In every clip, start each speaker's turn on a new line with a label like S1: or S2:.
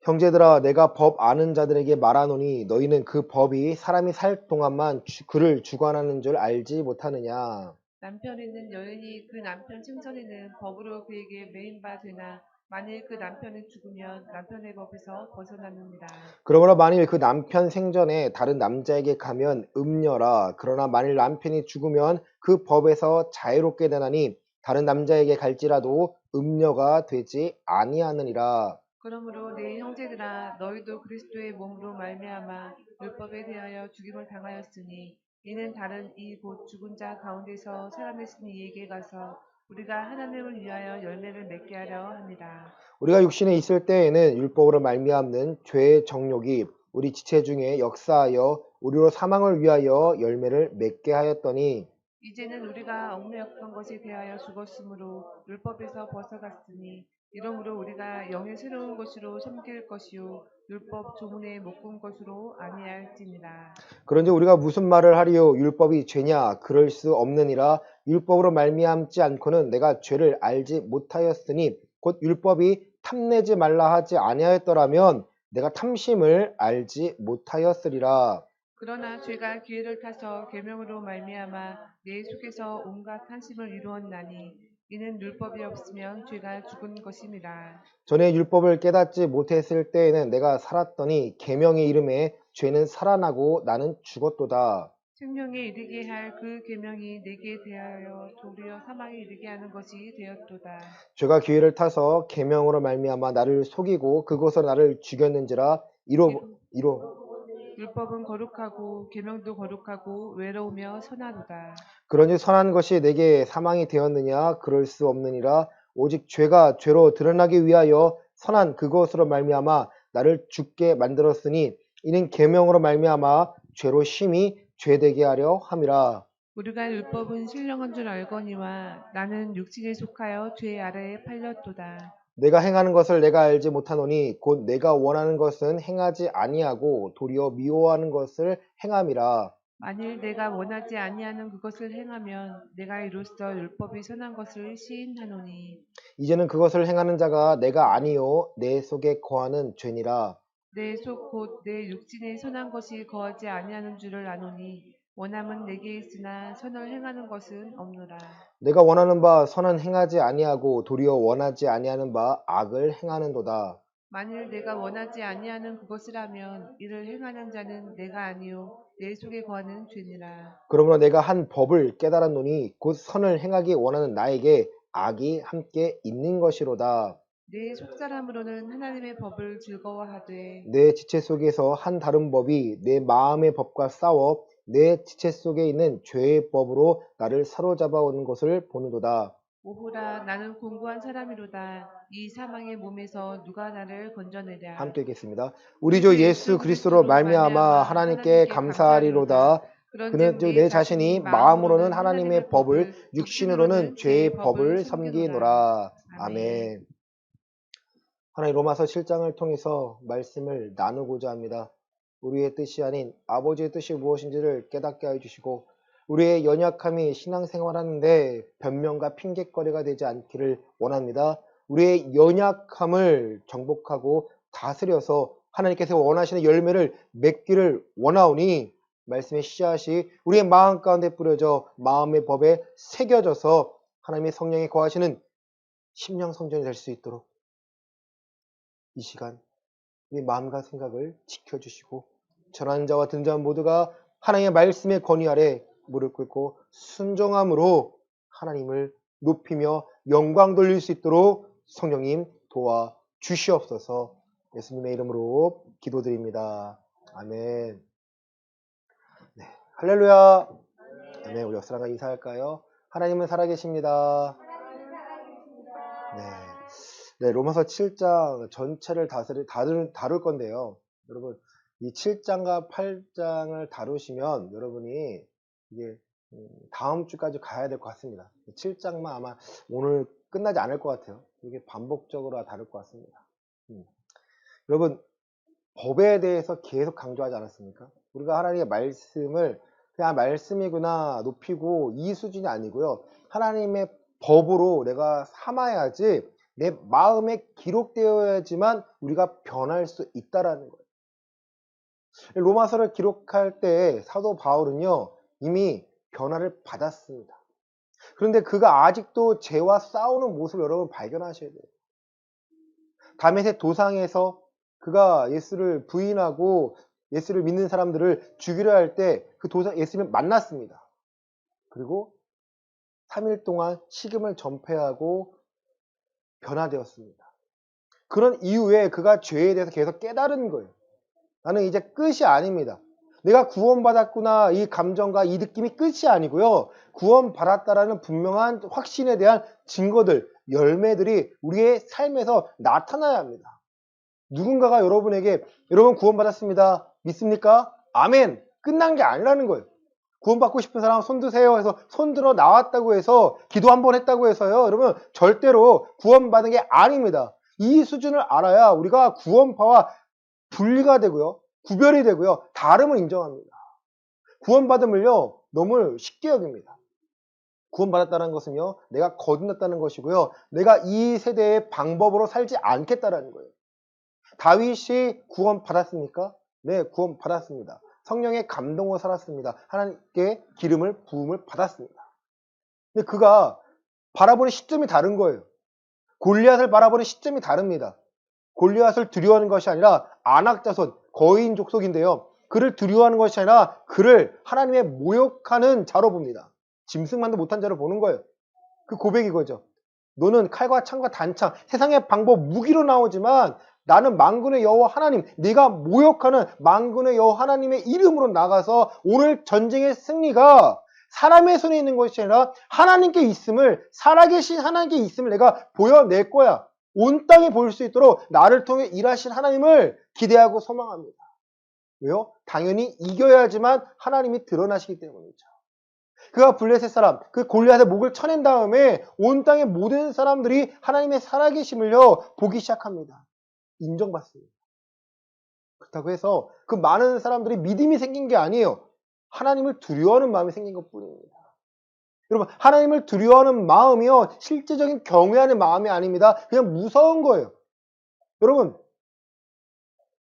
S1: 형제들아 내가 법 아는 자들에게 말하노니 너희는 그 법이 사람이 살 동안만 그를 주관하는 줄 알지 못하느냐.
S2: 남편 있는 여인이 그 남편 생전에는 법으로 그에게 매인 바 되나 만일 그 남편이 죽으면 남편의 법에서 벗어나느니라.
S1: 그러므로 만일 그 남편 생전에 다른 남자에게 가면 음녀라. 그러나 만일 남편이 죽으면 그 법에서 자유롭게 되나니 다른 남자에게 갈지라도 음녀가 되지 아니하느니라.
S2: 그러므로 내 형제들아 너희도 그리스도의 몸으로 말미암아 율법에 대하여 죽임을 당하였으니 이는 다른 이 곧 죽은 자 가운데서 살아내신 이에게 가서 우리가 하나님을 위하여 열매를 맺게 하려 합니다.
S1: 우리가 육신에 있을 때에는 율법으로 말미암는 죄의 정욕이 우리 지체 중에 역사하여 우리로 사망을 위하여 열매를 맺게 하였더니
S2: 이제는 우리가 얽매였던 것에 대하여 죽었으므로 율법에서 벗어갔으니 이러므로 우리가 영의 새로운 것으로 섬길 것이요 율법 조문에 묶은 것으로 아니할지니라.
S1: 그런지 우리가 무슨 말을 하리요 율법이 죄냐 그럴 수 없느니라. 율법으로 말미암지 않고는 내가 죄를 알지 못하였으니 곧 율법이 탐내지 말라 하지 아니하였더라면 내가 탐심을 알지 못하였으리라.
S2: 그러나 죄가 기회를 타서 계명으로 말미암아 내 속에서 온갖 한심을 이루었나니 이는 율법이 없으면 죄가 죽은 것임이라.
S1: 전에 율법을 깨닫지 못했을 때에는 내가 살았더니 계명의 이름에 죄는 살아나고 나는 죽었도다.
S2: 생명에 이르게 할 그 계명이 내게 대하여 도리어 사망에 이르게 하는 것이 되었도다.
S1: 죄가 기회를 타서 계명으로 말미암아 나를 속이고 그곳으로 나를 죽였는지라. 이로
S2: 율법은 거룩하고 계명도 거룩하고 외로우며 선하도다.
S1: 그러니 선한 것이 내게 사망이 되었느냐 그럴 수 없느니라. 오직 죄가 죄로 드러나기 위하여 선한 그것으로 말미암아 나를 죽게 만들었으니 이는 계명으로 말미암아 죄로 심히 죄되게 하려 함이라.
S2: 우리가 율법은 신령한 줄 알거니와 나는 육신에 속하여 죄 아래에 팔렸도다.
S1: 내가 행하는 것을 내가 알지 못하노니 곧 내가 원하는 것은 행하지 아니하고 도리어 미워하는 것을 행함이라.
S2: 만일 내가 원하지 아니하는 그것을 행하면 내가 이로써 율법이 선한 것을 시인하노니
S1: 이제는 그것을 행하는 자가 내가 아니요 내 속에 거하는 죄니라.
S2: 내 속 곧 내 육신에 선한 것이 거하지 아니하는 줄을 아노니 원함은 내게 있으나 선을 행하는 것은 없노라.
S1: 내가 원하는 바 선은 행하지 아니하고 도리어 원하지 아니하는 바 악을 행하는도다.
S2: 만일 내가 원하지 아니하는 그것을 하면 이를 행하는 자는 내가 아니요 내 속에 거하는 죄니라.
S1: 그러므로 내가 한 법을 깨달았노니 곧 선을 행하기 원하는 나에게 악이 함께 있는 것이로다.
S2: 내 속사람으로는 하나님의 법을 즐거워하되
S1: 내 지체 속에서 한 다른 법이 내 마음의 법과 싸워 내 지체 속에 있는 죄의 법으로 나를 사로잡아 오는 것을 보는도다.
S2: 오호라 나는 공고한 사람이로다. 이 사망의 몸에서 누가 나를 건져내랴.
S1: 함께 읽겠습니다. 우리
S2: 우리 주
S1: 주 예수
S2: 예수
S1: 그리스도로
S2: 그리스도로
S1: 말미암아
S2: 말미암아
S1: 하나님께
S2: 하나님께 감사하리로다.
S1: 감사하리로다. 그는
S2: 그런즉
S1: 즉
S2: 내
S1: 내
S2: 자신이
S1: 자신이 마음으로는
S2: 마음으로는
S1: 하나님의
S2: 하나님의
S1: 법을
S2: 법을
S1: 육신으로는
S2: 육신으로는
S1: 죄의
S2: 죄의 법을
S1: 법을
S2: 섬기노라.
S1: 섬기노라.
S2: 아멘.
S1: 아멘. 하나님 로마서 7장을 통해서 말씀을 나누고자 합니다. 우리의 뜻이 아닌 아버지의 뜻이 무엇인지를 깨닫게 해주시고 우리의 연약함이 신앙생활하는데 변명과 핑계거리가 되지 않기를 원합니다. 우리의 연약함을 정복하고 다스려서 하나님께서 원하시는 열매를 맺기를 원하오니 말씀의 씨앗이 우리의 마음 가운데 뿌려져 마음의 법에 새겨져서 하나님의 성령이 거하시는 심령 성전이 될 수 있도록 이 시간 우리 마음과 생각을 지켜주시고 전하는 자와 듣는 자 모두가 하나님의 말씀의 권위 아래 무릎 꿇고 순종함으로 하나님을 높이며 영광 돌릴 수 있도록 성령님 도와 주시옵소서. 예수님의 이름으로 기도드립니다. 아멘. 네, 할렐루야. 아멘. 우리 역사랑과 인사할까요? 하나님은 살아계십니다. 네. 네, 로마서 7장 전체를 다룰 건데요. 여러분, 이 7장과 8장을 다루시면 여러분이 이게 다음 주까지 가야 될 것 같습니다. 7장만 아마 오늘 끝나지 않을 것 같아요. 이게 반복적으로 다룰 것 같습니다. 여러분, 법에 대해서 계속 강조하지 않았습니까? 우리가 하나님의 말씀을 그냥 말씀이구나 높이고 이 수준이 아니고요. 하나님의 법으로 내가 삼아야지 내 마음에 기록되어야지만 우리가 변할 수 있다라는 거예요. 로마서를 기록할 때 사도 바울은요, 이미 변화를 받았습니다. 그런데 그가 아직도 죄와 싸우는 모습을 여러분 발견하셔야 돼요. 다메섹 도상에서 그가 예수를 부인하고 예수를 믿는 사람들을 죽이려 할 때 그 도상 예수님을 만났습니다. 그리고 3일 동안 식음을 전폐하고 변화되었습니다. 그런 이후에 그가 죄에 대해서 계속 깨달은 거예요. 나는 이제 끝이 아닙니다. 내가 구원받았구나 이 감정과 이 느낌이 끝이 아니고요. 구원받았다라는 분명한 확신에 대한 증거들, 열매들이 우리의 삶에서 나타나야 합니다. 누군가가 여러분에게 여러분 구원받았습니다. 믿습니까? 아멘. 끝난 게 아니라는 거예요. 구원받고 싶은 사람 손 드세요 해서 손 들어 나왔다고 해서 기도 한번 했다고 해서요. 여러분 절대로 구원받은 게 아닙니다. 이 수준을 알아야 우리가 구원파와 분리가 되고요. 구별이 되고요. 다름을 인정합니다. 구원받음을요. 너무 쉽게 여깁니다. 구원받았다는 것은요. 내가 거듭났다는 것이고요. 내가 이 세대의 방법으로 살지 않겠다라는 거예요. 다윗이 구원받았습니까? 네, 구원받았습니다. 성령의 감동으로 살았습니다. 하나님께 기름을 부음을 받았습니다. 근데 그가 바라보는 시점이 다른 거예요. 골리앗을 바라보는 시점이 다릅니다. 골리앗을 두려워하는 것이 아니라 안악자손, 거인 족속인데요. 그를 두려워하는 것이 아니라 그를 하나님의 모욕하는 자로 봅니다. 짐승만도 못한 자로 보는 거예요. 그 고백이 거죠. 너는 칼과 창과 단창, 세상의 방법 무기로 나오지만 나는 만군의 여호와 하나님, 네가 모욕하는 만군의 여호와 하나님의 이름으로 나가서 오늘 전쟁의 승리가 사람의 손에 있는 것이 아니라 하나님께 있음을, 살아계신 하나님께 있음을 내가 보여낼 거야. 온 땅에 볼 수 있도록 나를 통해 일하실 하나님을 기대하고 소망합니다. 왜요? 당연히 이겨야지만 하나님이 드러나시기 때문이죠. 그가 블레셋 사람, 그 골리앗의 목을 쳐낸 다음에 온 땅의 모든 사람들이 하나님의 살아계심을요 보기 시작합니다. 인정받습니다. 그렇다고 해서 그 많은 사람들이 믿음이 생긴 게 아니에요. 하나님을 두려워하는 마음이 생긴 것 뿐입니다. 여러분, 하나님을 두려워하는 마음이요 실제적인 경외하는 마음이 아닙니다. 그냥 무서운 거예요. 여러분,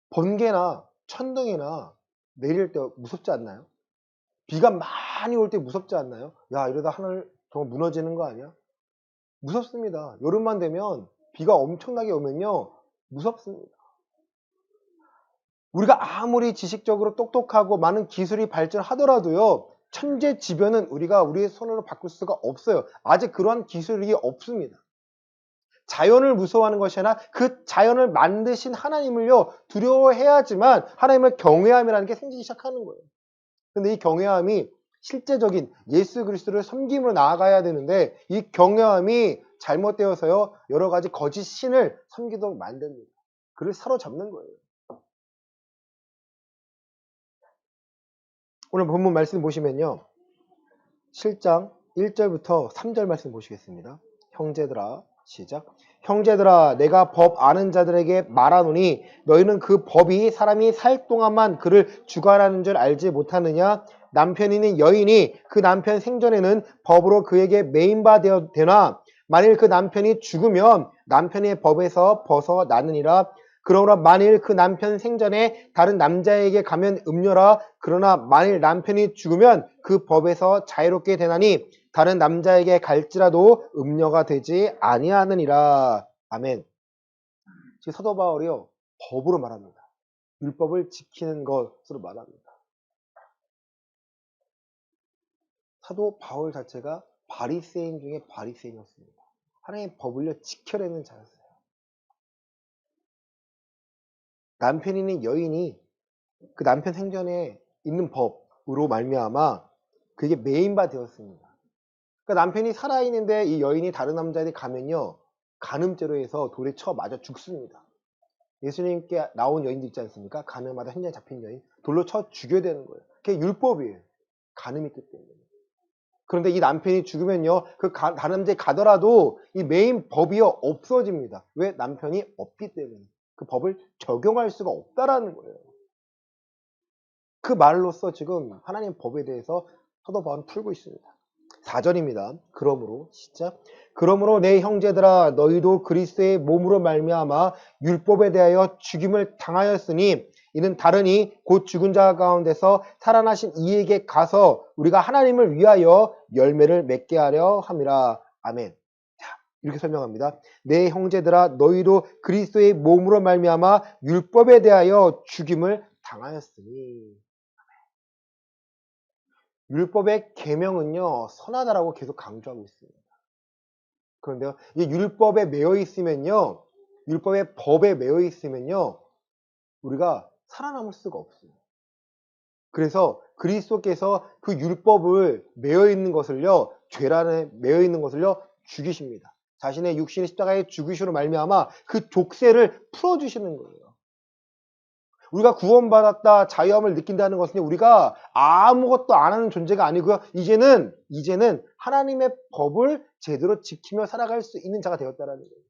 S1: 번개나 천둥이나 내릴 때 무섭지 않나요? 비가 많이 올 때 무섭지 않나요? 야, 이러다 하늘 정말 무너지는 거 아니야? 무섭습니다. 여름만 되면 비가 엄청나게 오면요 무섭습니다. 우리가 아무리 지식적으로 똑똑하고 많은 기술이 발전하더라도요 천재지변은 우리가 우리의 손으로 바꿀 수가 없어요. 아직 그러한 기술이 없습니다. 자연을 무서워하는 것이 아니라 그 자연을 만드신 하나님을요 두려워해야지만 하나님을 경외함이라는 게 생기기 시작하는 거예요. 근데 이 경외함이 실제적인 예수 그리스도를 섬김으로 나아가야 되는데 이 경외함이 잘못되어서요 여러 가지 거짓 신을 섬기도록 만듭니다. 그를 사로잡는 거예요. 오늘 본문 말씀 보시면요 7장 1절부터 3절 말씀 보시겠습니다. 형제들아 시작. 형제들아 내가 법 아는 자들에게 말하노니 너희는 그 법이 사람이 살 동안만 그를 주관하는 줄 알지 못하느냐. 남편이는 여인이 그 남편 생전에는 법으로 그에게 매인바 되나 만일 그 남편이 죽으면 남편의 법에서 벗어나느니라. 그러므로 만일 그 남편 생전에 다른 남자에게 가면 음녀라. 그러나 만일 남편이 죽으면 그 법에서 자유롭게 되나니 다른 남자에게 갈지라도 음녀가 되지 아니하느니라. 아멘. 지금 사도 바울이요 법으로 말합니다. 율법을 지키는 것으로 말합니다. 사도 바울 자체가 바리새인 중에 바리새인이었습니다. 하나님의 법을요 지켜내는 자였어요. 남편이는 여인이 그 남편 생전에 있는 법으로 말미암아 그게 매인바 되었습니다. 그러니까 남편이 살아있는데 이 여인이 다른 남자에게 가면요 간음죄로 해서 돌에 쳐 맞아 죽습니다. 예수님께 나온 여인도 있지 않습니까? 간음하다 현장에 잡힌 여인 돌로 쳐 죽여야 되는 거예요. 그게 율법이에요. 간음이 있기 때문에. 그런데 이 남편이 죽으면요 그 다른 남자에 가더라도 이 매인 법이요 없어집니다. 왜? 남편이 없기 때문에. 그 법을 적용할 수가 없다라는 거예요. 그 말로써 지금 하나님 법에 대해서 사도 바울은 풀고 있습니다. 4절입니다. 그러므로 시작. 그러므로 내 형제들아 너희도 그리스도의 몸으로 말미암아 율법에 대하여 죽임을 당하였으니 이는 다르니 곧 죽은 자 가운데서 살아나신 이에게 가서 우리가 하나님을 위하여 열매를 맺게 하려 함이라. 아멘. 자, 이렇게 설명합니다. 내 형제들아 너희도 그리스도의 몸으로 말미암아 율법에 대하여 죽임을 당하였으니. 율법의 계명은요 선하다라고 계속 강조하고 있습니다. 그런데요, 이 율법에 매여 있으면요, 율법의 법에 매여 있으면요, 우리가 살아남을 수가 없어요. 그래서 그리스도께서 그 율법을 매여 있는 것을요, 죄란에 매여 있는 것을요, 죽이십니다. 자신의 육신의 십자가의 죽이심으로 말미암아 그 족쇄를 풀어주시는 거예요. 우리가 구원받았다, 자유함을 느낀다는 것은 우리가 아무것도 안 하는 존재가 아니고요. 이제는 하나님의 법을 제대로 지키며 살아갈 수 있는 자가 되었다라는 거예요.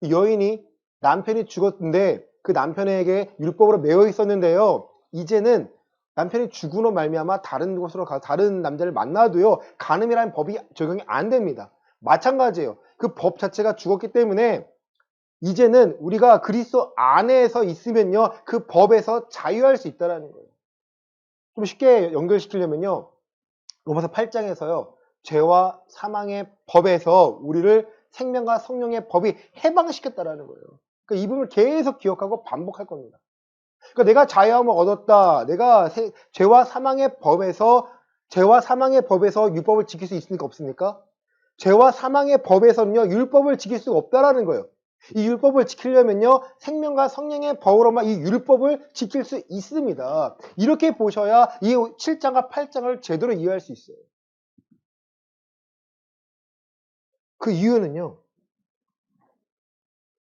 S1: 이 여인이 남편이 죽었는데 그 남편에게 율법으로 매여 있었는데요. 이제는 남편이 죽으로 말미암아 다른 곳으로 가서 다른 남자를 만나도요. 간음이라는 법이 적용이 안 됩니다. 마찬가지예요. 그 법 자체가 죽었기 때문에 이제는 우리가 그리스도 안에서 있으면요. 그 법에서 자유할 수 있다는 거예요. 좀 쉽게 연결시키려면요. 로마서 8장에서요. 죄와 사망의 법에서 우리를 생명과 성령의 법이 해방시켰다라는 거예요. 그러니까 이 부분을 계속 기억하고 반복할 겁니다. 그러니까 내가 자유함을 얻었다. 내가 죄와 사망의 법에서 율법을 지킬 수 있습니까? 없습니까? 죄와 사망의 법에서는요. 율법을 지킬 수가 없다라는 거예요. 이 율법을 지키려면요. 생명과 성령의 법으로만 이 율법을 지킬 수 있습니다. 이렇게 보셔야 이 7장과 8장을 제대로 이해할 수 있어요. 그 이유는요.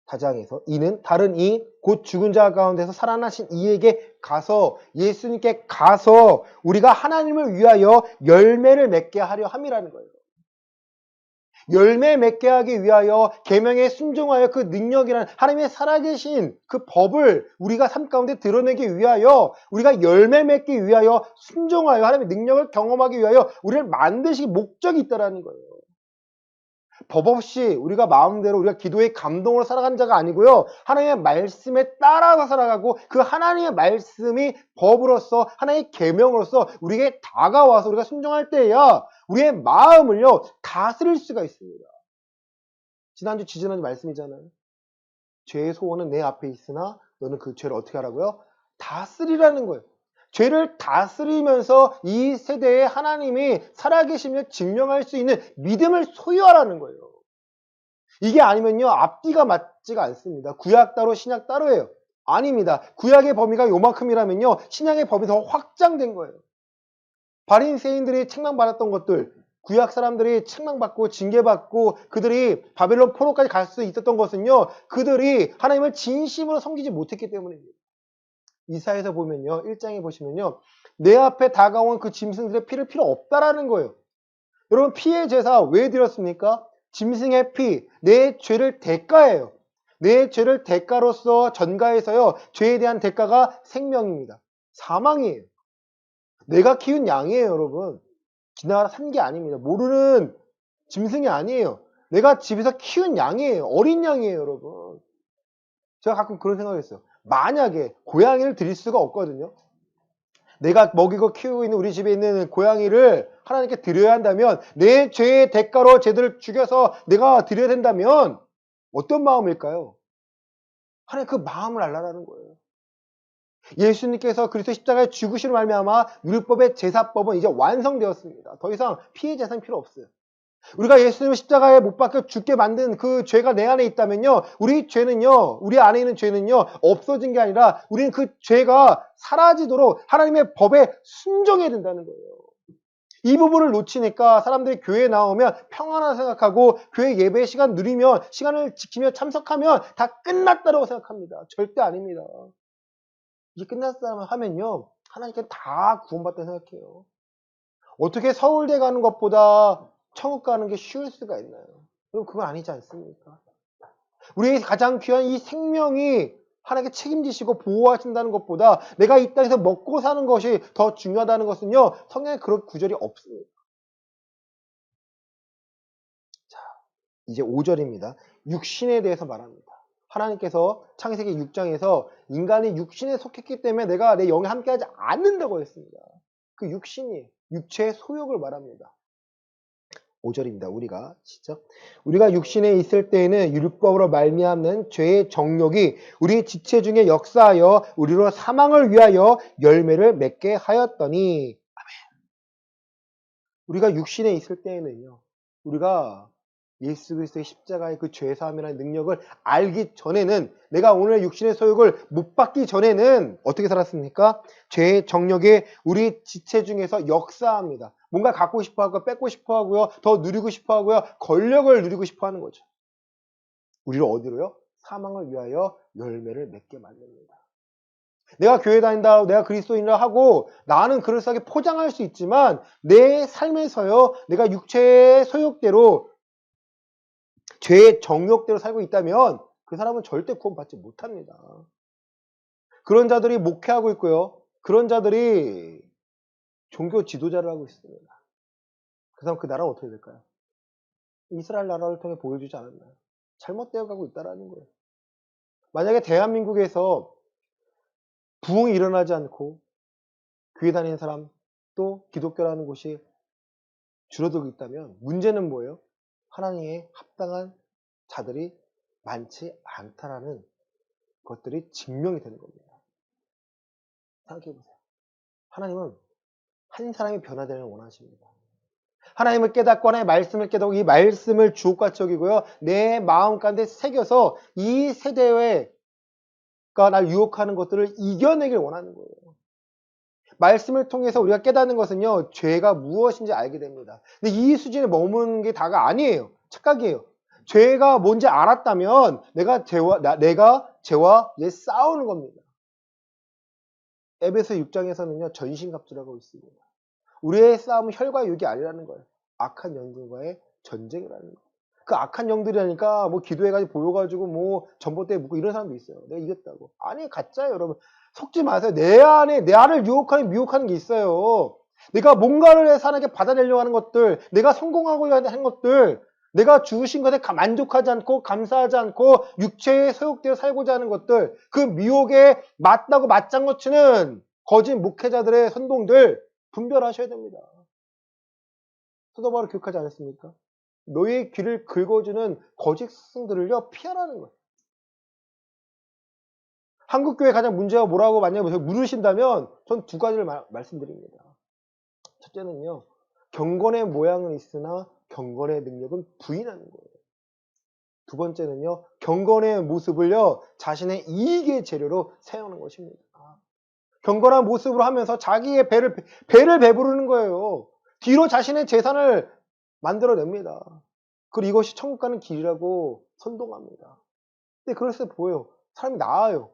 S1: 4장에서 이는 다른 이 곧 죽은 자 가운데서 살아나신 이에게 가서 예수님께 가서 우리가 하나님을 위하여 열매를 맺게 하려 함이라는 거예요. 열매 맺게 하기 위하여 계명에 순종하여 그 능력이라는 하나님의 살아계신 그 법을 우리가 삶 가운데 드러내기 위하여 우리가 열매 맺기 위하여 순종하여 하나님의 능력을 경험하기 위하여 우리를 만드신 목적이 있다는 거예요. 법 없이 우리가 마음대로 우리가 기도의 감동으로 살아가는 자가 아니고요. 하나님의 말씀에 따라서 살아가고 그 하나님의 말씀이 법으로서 하나님의 계명으로서 우리에게 다가와서 우리가 순종할 때야 우리의 마음을요 다스릴 수가 있습니다. 지난주 지지난주 말씀이잖아요. 죄의 소원은 내 앞에 있으나 너는 그 죄를 어떻게 하라고요? 다스리라는 거예요. 죄를 다스리면서 이 세대에 하나님이 살아계심을 증명할 수 있는 믿음을 소유하라는 거예요. 이게 아니면요 앞뒤가 맞지가 않습니다. 구약 따로 신약 따로예요. 아닙니다. 구약의 범위가 요만큼이라면요 신약의 범위 더 확장된 거예요. 바리새인들이 책망받았던 것들, 구약 사람들이 책망받고 징계받고 그들이 바벨론 포로까지 갈 수 있었던 것은요 그들이 하나님을 진심으로 섬기지 못했기 때문입니다. 이사야서 보면요 1장에 보시면요 내 앞에 다가온 그 짐승들의 피를 필요 없다라는 거예요. 여러분 피의 제사 왜 드렸습니까? 짐승의 피, 내 죄를 대가예요. 내 죄를 대가로서 전가해서요 죄에 대한 대가가 생명입니다. 사망이에요. 내가 키운 양이에요, 여러분. 지나가다 산 게 아닙니다. 모르는 짐승이 아니에요. 내가 집에서 키운 양이에요. 어린 양이에요, 여러분. 제가 가끔 그런 생각을 했어요. 만약에 고양이를 드릴 수가 없거든요. 내가 먹이고 키우고 있는 우리 집에 있는 고양이를 하나님께 드려야 한다면 내 죄의 대가로 쟤들을 죽여서 내가 드려야 된다면 어떤 마음일까요? 하나님 그 마음을 알라라는 거예요. 예수님께서 그리스도 십자가에 죽으시로 말미암아 율법의 제사법은 이제 완성되었습니다. 더 이상 피해 제사는 필요 없어요. 우리가 예수님을 십자가에 못 박혀 죽게 만든 그 죄가 내 안에 있다면요. 우리 안에 있는 죄는요. 없어진 게 아니라 우리는 그 죄가 사라지도록 하나님의 법에 순종해야 된다는 거예요. 이 부분을 놓치니까 사람들이 교회에 나오면 평안하다 생각하고 교회 예배 시간 누리면 시간을 지키며 참석하면 다 끝났다고 생각합니다. 절대 아닙니다. 이게 끝났다 하면요. 하나님께 다 구원받다 생각해요. 어떻게 서울대 가는 것보다 천국 가는 게 쉬울 수가 있나요? 그럼 그건 아니지 않습니까? 우리의 가장 귀한 이 생명이 하나님께 책임지시고 보호하신다는 것보다 내가 이 땅에서 먹고 사는 것이 더 중요하다는 것은요. 성경에 그런 구절이 없습니다. 이제 5절입니다. 육신에 대해서 말합니다. 하나님께서 창세기 6장에서 인간이 육신에 속했기 때문에 내가 내 영에 함께하지 않는다고 했습니다. 그 육신이 육체의 소욕을 말합니다. 5절입니다. 우리가 육신에 있을 때에는 율법으로 말미암는 죄의 정욕이 우리 지체 중에 역사하여 우리로 사망을 위하여 열매를 맺게 하였더니, 우리가 육신에 있을 때에는요, 우리가 예수 그리스도의 십자가의 그 죄사함이라는 능력을 알기 전에는, 내가 오늘 육신의 소욕을 못 받기 전에는 어떻게 살았습니까? 죄의 정욕이 우리 지체 중에서 역사합니다. 뭔가 갖고 싶어 하고 뺏고 싶어 하고요, 더 누리고 싶어 하고요, 권력을 누리고 싶어 하는 거죠. 우리를 어디로요? 사망을 위하여 열매를 맺게 만듭니다. 내가 교회 다닌다, 내가 그리스도인이라 하고 나는 그럴싸하게 포장할 수 있지만 내 삶에서요, 내가 육체의 소욕대로, 죄의 정욕대로 살고 있다면 그 사람은 절대 구원받지 못합니다. 그런 자들이 목회하고 있고요, 그런 자들이 종교 지도자를 하고 있습니다. 그다음 그 나라는 어떻게 될까요? 이스라엘 나라를 통해 보여주지 않았나요? 잘못되어 가고 있다라는 거예요. 만약에 대한민국에서 부흥이 일어나지 않고 교회 다니는 사람, 또 기독교라는 곳이 줄어들고 있다면 문제는 뭐예요? 하나님의 합당한 자들이 많지 않다라는 것들이 증명이 되는 겁니다. 생각해보세요. 하나님은 한 사람이 변화되는 걸 원하십니다. 하나님을 깨닫고 하나님의 말씀을 깨닫고 이 말씀을 주옥같이 여기고요, 내 마음 가운데 새겨서 이 세대가 날 유혹하는 것들을 이겨내길 원하는 거예요. 말씀을 통해서 우리가 깨닫는 것은요, 죄가 무엇인지 알게 됩니다. 근데 이 수준에 머무는 게 다가 아니에요. 착각이에요. 죄가 뭔지 알았다면 내가 죄와 얘 싸우는 겁니다. 에베소 6장에서는요, 전신갑주라고 있습니다. 우리의 싸움은 혈과 육이 아니라는 거예요. 악한 영들과의 전쟁이라는 거예요. 그 악한 영들이라니까 뭐 기도해가지고 보여가지고 뭐 전봇대에 묻고 이런 사람도 있어요. 내가 이겼다고. 아니, 가짜예요, 여러분. 속지 마세요. 내 안에 나를 유혹하는 미혹하는 게 있어요. 내가 뭔가를 해서 하나님께 받아내려고 하는 것들, 내가 성공하고 하는 것들, 내가 주신 것에 만족하지 않고 감사하지 않고 육체의 소욕대로 살고자 하는 것들, 그 미혹에 맞다고 맞장구 치는 거짓 목회자들의 선동들 분별하셔야 됩니다. 사도 바울이 기억하지 않았습니까? 너의 귀를 긁어주는 거짓 스승들을요, 피하라는 거예요. 한국교회 가장 문제가 뭐라고 만약에 물으신다면 전 두 가지를 말씀드립니다. 첫째는요, 경건의 모양은 있으나 경건의 능력은 부인하는 거예요. 두 번째는요, 경건의 모습을요, 자신의 이익의 재료로 사용하는 것입니다. 경건한 모습으로 하면서 자기의 배를 배부르는 거예요. 뒤로 자신의 재산을 만들어냅니다. 그리고 이것이 천국 가는 길이라고 선동합니다. 근데 그럴 때 보여요. 사람이 나아요.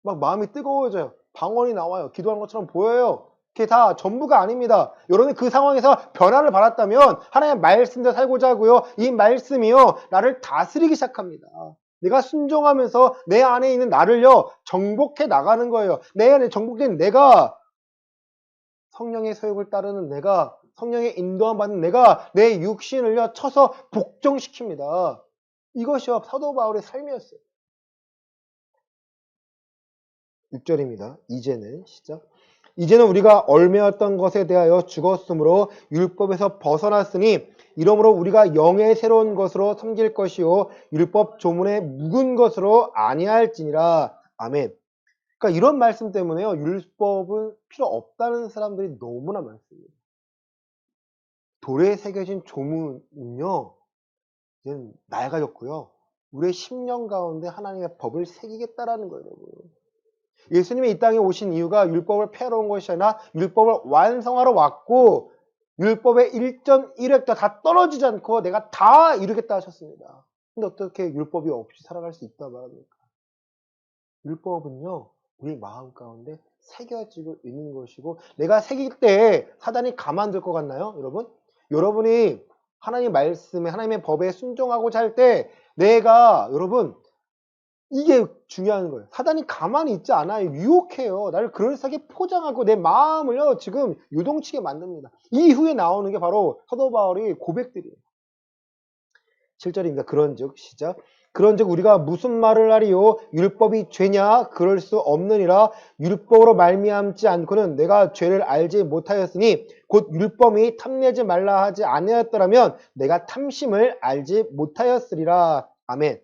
S1: 막 마음이 뜨거워져요. 방언이 나와요. 기도하는 것처럼 보여요. 그게 다 전부가 아닙니다. 여러분이 그 상황에서 변화를 받았다면 하나님의 말씀대로 살고자 하고요, 이 말씀이요, 나를 다스리기 시작합니다. 내가 순종하면서 내 안에 있는 나를요, 정복해 나가는 거예요. 내 안에 정복된 내가, 성령의 소욕을 따르는 내가, 성령의 인도함 받는 내가 내 육신을요, 쳐서 복종시킵니다. 이것이요, 사도 바울의 삶이었어요. 6절입니다. 이제는 우리가 얽매였던 것에 대하여 죽었으므로 율법에서 벗어났으니 이러므로 우리가 영의 새로운 것으로 섬길 것이요 율법 조문의 묵은 것으로 아니할지니라. 아멘. 그러니까 이런 말씀 때문에요, 율법은 필요 없다는 사람들이 너무나 많습니다. 돌에 새겨진 조문은요, 이제는 낡아졌고요, 우리의 심령 가운데 하나님의 법을 새기겠다라는 거예요, 여러분. 예수님이 이 땅에 오신 이유가 율법을 폐하러 온 것이 아니라 율법을 완성하러 왔고, 율법의 1.1획도 다 떨어지지 않고 내가 다 이루겠다 하셨습니다. 근데 어떻게 율법이 없이 살아갈 수 있다 말합니까? 율법은요, 우리 마음 가운데 새겨지고 있는 것이고, 내가 새길 때 사단이 가만둘 것 같나요, 여러분? 여러분이 하나님의 말씀에, 하나님의 법에 순종하고자 할 때 내가, 여러분, 이게 중요한 거예요. 사단이 가만히 있지 않아요. 유혹해요. 나를 그럴싸하게 포장하고 내 마음을요, 지금 요동치게 만듭니다. 이후에 나오는 게 바로 사도 바울의 고백들이에요. 7절입니다. 그런즉 시작. 그런즉 우리가 무슨 말을 하리요? 율법이 죄냐? 그럴 수 없느니라. 율법으로 말미암지 않고는 내가 죄를 알지 못하였으니 곧 율법이 탐내지 말라 하지 아니하였더라면 내가 탐심을 알지 못하였으리라. 아멘.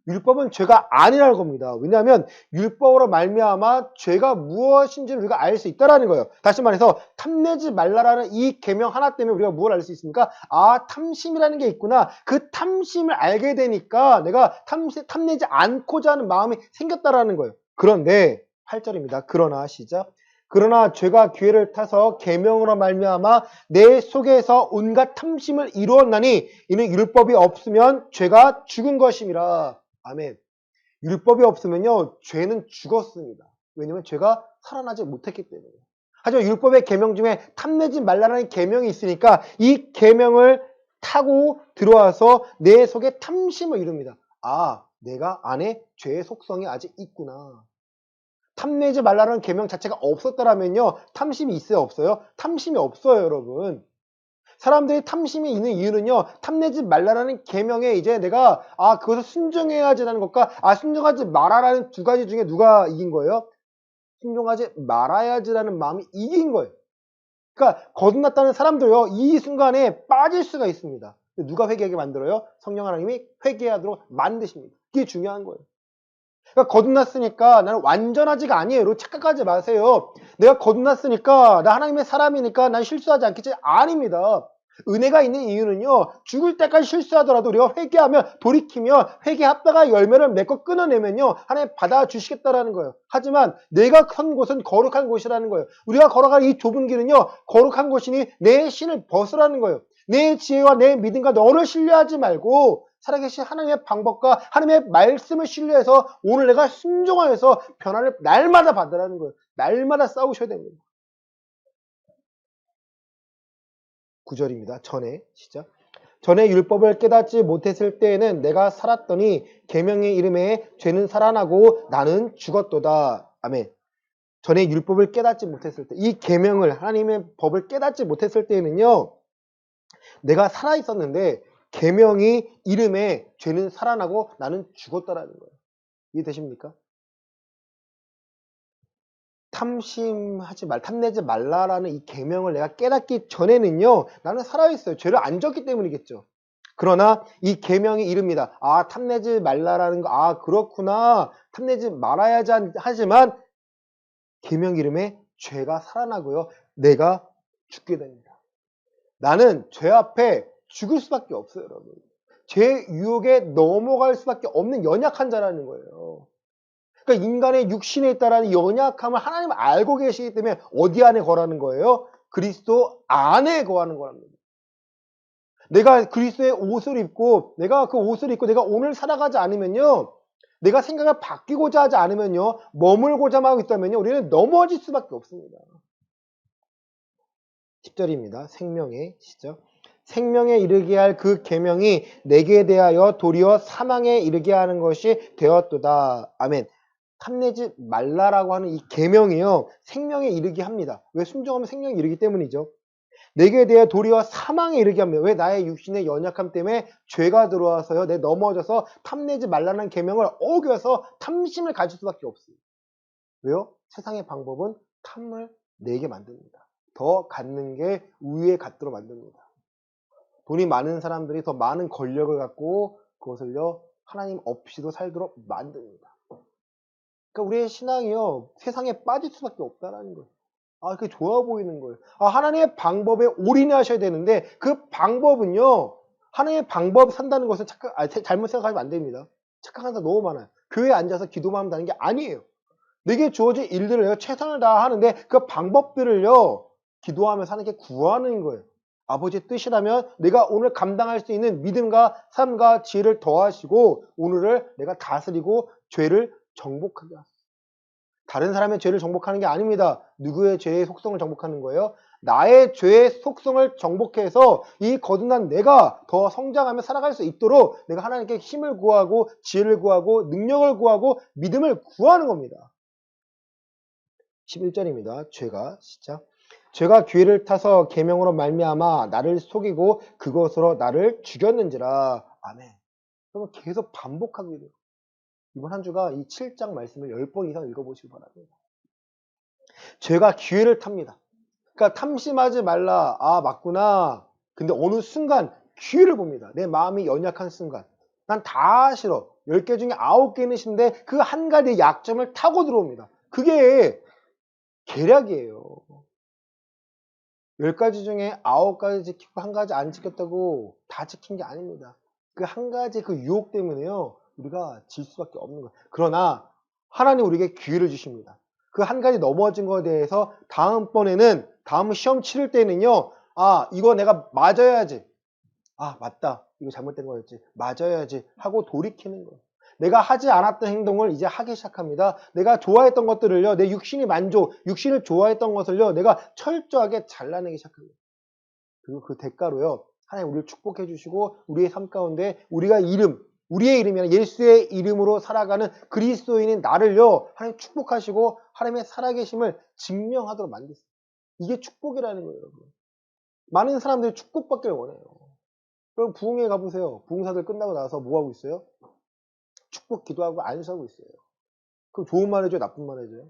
S1: 율법은 죄가 아니라는 겁니다. 왜냐하면 율법으로 말미암아 죄가 무엇인지를 우리가 알 수 있다라는 거예요. 다시 말해서 탐내지 말라라는 이 계명 하나 때문에 우리가 무엇을 알 수 있습니까? 아, 탐심이라는 게 있구나. 그 탐심을 알게 되니까 내가 탐내지 않고자 하는 마음이 생겼다라는 거예요. 그런데 8절입니다. 그러나 시작. 그러나 죄가 기회를 타서 계명으로 말미암아 내 속에서 온갖 탐심을 이루었나니 이는 율법이 없으면 죄가 죽은 것임이라. 아멘. 율법이 없으면요, 죄는 죽었습니다. 왜냐하면 죄가 살아나지 못했기 때문에. 하지만 율법의 계명 중에 탐내지 말라는 계명이 있으니까 이 계명을 타고 들어와서 내 속에 탐심을 이룹니다. 아, 내가 안에 죄의 속성이 아직 있구나. 탐내지 말라는 계명 자체가 없었더라면요, 탐심이 있어요, 없어요? 탐심이 없어요, 여러분. 사람들이 탐심이 있는 이유는요, 탐내지 말라라는 계명에 이제 내가 그것을 순종해야지라는 것과 순종하지 말아라는 두 가지 중에 누가 이긴 거예요? 순종하지 말아야지라는 마음이 이긴 거예요. 그러니까 거듭났다는 사람들요, 이 순간에 빠질 수가 있습니다. 누가 회개하게 만들어요? 성령 하나님이 회개하도록 만드십니다. 그게 중요한 거예요. 그러니까 거듭났으니까 나는 완전하지가 아니에요. 여러분 착각하지 마세요. 내가 거듭났으니까 나 하나님의 사람이니까 난 실수하지 않겠지? 아닙니다. 은혜가 있는 이유는요, 죽을 때까지 실수하더라도 우리가 회개하면, 돌이키면, 회개했다가 열매를 맺고 끊어내면요, 하나님 받아주시겠다라는 거예요. 하지만 내가 선 곳은 거룩한 곳이라는 거예요. 우리가 걸어갈 이 좁은 길은요, 거룩한 곳이니 내 신을 벗으라는 거예요. 내 지혜와 내 믿음과 너를 신뢰하지 말고 살아계신 하나님의 방법과 하나님의 말씀을 신뢰해서 오늘 내가 순종하여서 변화를 날마다 받으라는 거예요. 날마다 싸우셔야 됩니다. 9절입니다. 전에 시작. 전에 율법을 깨닫지 못했을 때에는 내가 살았더니 계명의 이름에 죄는 살아나고 나는 죽었도다. 아멘. 전에 율법을 깨닫지 못했을 때, 이 계명을 하나님의 법을 깨닫지 못했을 때에는요, 내가 살아 있었는데 계명이 이름에 죄는 살아나고 나는 죽었다라는 거예요. 이해되십니까? 탐내지 말라라는 이 계명을 내가 깨닫기 전에는요, 나는 살아있어요. 죄를 안 졌기 때문이겠죠. 그러나 이 계명이 이릅니다. 탐내지 말라라는 거, 그렇구나. 탐내지 말아야지 하지만 계명 이름에 죄가 살아나고요. 내가 죽게 됩니다. 나는 죄 앞에 죽을 수밖에 없어요, 여러분. 죄 유혹에 넘어갈 수밖에 없는 연약한 자라는 거예요. 그러니까 인간의 육신에 있다라는 연약함을 하나님 알고 계시기 때문에 어디 안에 거라는 거예요? 그리스도 안에 거하는 거랍니다. 내가 그리스도의 옷을 입고 내가 그 옷을 입고 내가 오늘 살아가지 않으면요, 내가 생각을 바뀌고자 하지 않으면요, 머물고자만 하고 있다면요, 우리는 넘어질 수밖에 없습니다. 10절입니다. 생명의 시작. 생명에 이르게 할 그 계명이 내게 대하여 도리어 사망에 이르게 하는 것이 되었도다. 아멘. 탐내지 말라라고 하는 이 계명이요, 생명에 이르게 합니다. 왜? 순종하면 생명에 이르기 때문이죠. 내게 대해 도리어 사망에 이르게 합니다. 왜? 나의 육신의 연약함 때문에 죄가 들어와서요, 내 넘어져서 탐내지 말라는 계명을 어겨서 탐심을 가질 수밖에 없어요. 왜요? 세상의 방법은 탐을 내게 만듭니다. 더 갖는 게 우위에 갖도록 만듭니다. 돈이 많은 사람들이 더 많은 권력을 갖고 그것을요, 하나님 없이도 살도록 만듭니다. 그러니까 우리의 신앙이요, 세상에 빠질 수밖에 없다는 거예요. 그게 좋아 보이는 거예요. 하나님의 방법에 올인하셔야 되는데 그 방법은요, 하나님의 방법 산다는 것은 잘못 생각하면 안 됩니다. 착각하는 사람 너무 많아요. 교회에 앉아서 기도만 하면 되는 게 아니에요. 내게 주어진 일들을 최선을 다하는데 그 방법들을요, 기도하면서 하는 게 구하는 거예요. 아버지의 뜻이라면 내가 오늘 감당할 수 있는 믿음과 삶과 지혜를 더하시고 오늘을 내가 다스리고 죄를 정복하게 하소서. 다른 사람의 죄를 정복하는 게 아닙니다. 누구의 죄의 속성을 정복하는 거예요? 나의 죄의 속성을 정복해서 이 거듭난 내가 더 성장하며 살아갈 수 있도록 내가 하나님께 힘을 구하고 지혜를 구하고 능력을 구하고 믿음을 구하는 겁니다. 11절입니다. 시작. 죄가 기회를 타서 계명으로 말미암아 나를 속이고 그것으로 나를 죽였는지라. 아멘. 그러면 계속 반복하게 돼요. 이번 한 주가 이 7장 말씀을 10번 이상 읽어보시기 바랍니다. 죄가 기회를 탑니다. 그러니까 탐심하지 말라. 아, 맞구나. 근데 어느 순간 기회를 봅니다. 내 마음이 연약한 순간. 난 다 싫어. 10개 중에 9개는 싫은데 그 한 가지 약점을 타고 들어옵니다. 그게 계략이에요. 10가지 중에 9가지 지키고 한 가지 안 지켰다고 다 지킨 게 아닙니다. 그 한 가지 그 유혹 때문에요. 우리가 질 수밖에 없는 거예요. 그러나 하나님 우리에게 기회를 주십니다. 그 한 가지 넘어진 거에 대해서 다음번에는 다음 시험 치를 때는요. 아, 이거 내가 맞아야지. 아, 맞다. 이거 잘못된 거였지. 맞아야지 하고 돌이키는 거예요. 내가 하지 않았던 행동을 이제 하기 시작합니다. 내가 좋아했던 것들을요. 내 육신이 육신을 좋아했던 것을요. 내가 철저하게 잘라내기 시작합니다. 그리고 그 대가로요. 하나님 우리를 축복해 주시고 우리의 삶 가운데 우리의 이름이 아니라 예수의 이름으로 살아가는 그리스도인인 나를요. 하나님 축복하시고 하나님의 살아계심을 증명하도록 만드세요. 이게 축복이라는 거예요, 여러분. 많은 사람들이 축복받기를 원해요. 그럼 부흥회 가보세요. 부흥사들 끝나고 나서 뭐 하고 있어요? 축복 기도하고 안수하고 있어요. 그럼 좋은 말 해줘요? 나쁜 말 해줘요?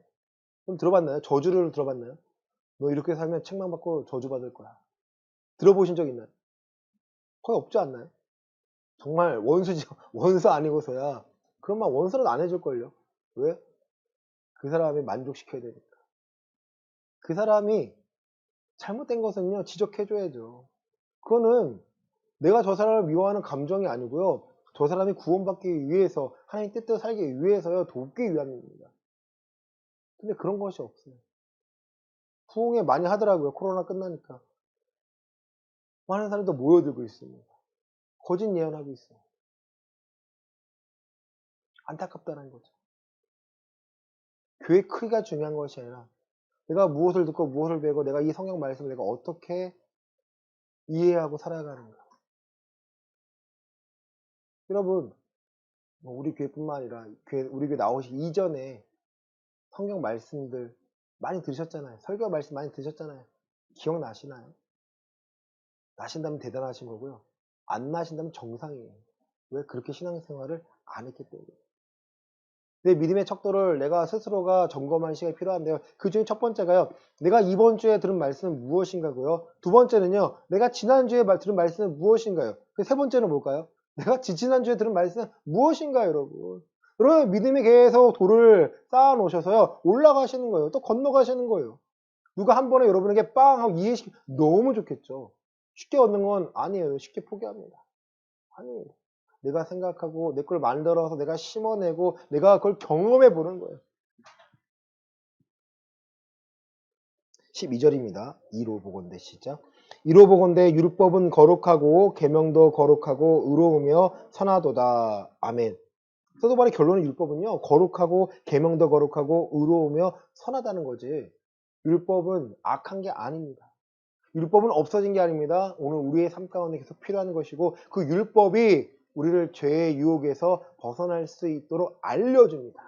S1: 그럼 들어봤나요? 저주를 들어봤나요? 너 이렇게 살면 책망받고 저주받을 거야. 들어보신 적 있나요? 거의 없지 않나요? 정말 원수 아니고서야 그런 말 원수는 안 해줄걸요. 왜? 그 사람이 만족시켜야 되니까. 그 사람이 잘못된 것은요 지적해줘야죠. 그거는 내가 저 사람을 미워하는 감정이 아니고요. 저 사람이 구원받기 위해서 하나님 뜻대로 살기 위해서요 돕기 위함입니다. 근데 그런 것이 없어요. 부흥회 많이 하더라고요. 코로나 끝나니까. 많은 사람도 모여들고 있습니다. 거짓 예언하고 있어요. 안타깝다는 거죠. 교회 크기가 중요한 것이 아니라 내가 무엇을 듣고 무엇을 배우고 내가 이 성경 말씀을 내가 어떻게 이해하고 살아가는가. 여러분, 우리 교회뿐만 아니라 우리 교회 나오시기 이전에 성경 말씀들 많이 들으셨잖아요. 설교 말씀 많이 들으셨잖아요. 기억나시나요? 나신다면 대단하신 거고요. 안 나신다면 정상이에요. 왜? 그렇게 신앙생활을 안 했기 때문에. 내 믿음의 척도를 내가 스스로가 점검하는 시간이 필요한데요. 그 중에 첫 번째가요. 내가 이번 주에 들은 말씀은 무엇인가고요. 두 번째는요. 내가 지난주에 들은 말씀은 무엇인가요. 세 번째는 뭘까요? 내가 지난주에 들은 말씀은 무엇인가요, 여러분? 여러분 믿음의 계속 돌을 쌓아 놓으셔서요. 올라가시는 거예요. 또 건너가시는 거예요. 누가 한 번에 여러분에게 빵 하고 이해시키면 너무 좋겠죠. 쉽게 얻는 건 아니에요. 쉽게 포기합니다. 아니에요. 내가 생각하고 내 걸 만들어서 내가 심어내고 내가 그걸 경험해 보는 거예요. 12절입니다. 2로 보건대 시작. 2로 보건대 율법은 거룩하고 계명도 거룩하고 의로우며 선하도다. 아멘. 사도 바울의 결론은 율법은요. 거룩하고 계명도 거룩하고 의로우며 선하다는 거지. 율법은 악한 게 아닙니다. 율법은 없어진 게 아닙니다. 오늘 우리의 삶 가운데 계속 필요한 것이고 그 율법이 우리를 죄의 유혹에서 벗어날 수 있도록 알려줍니다.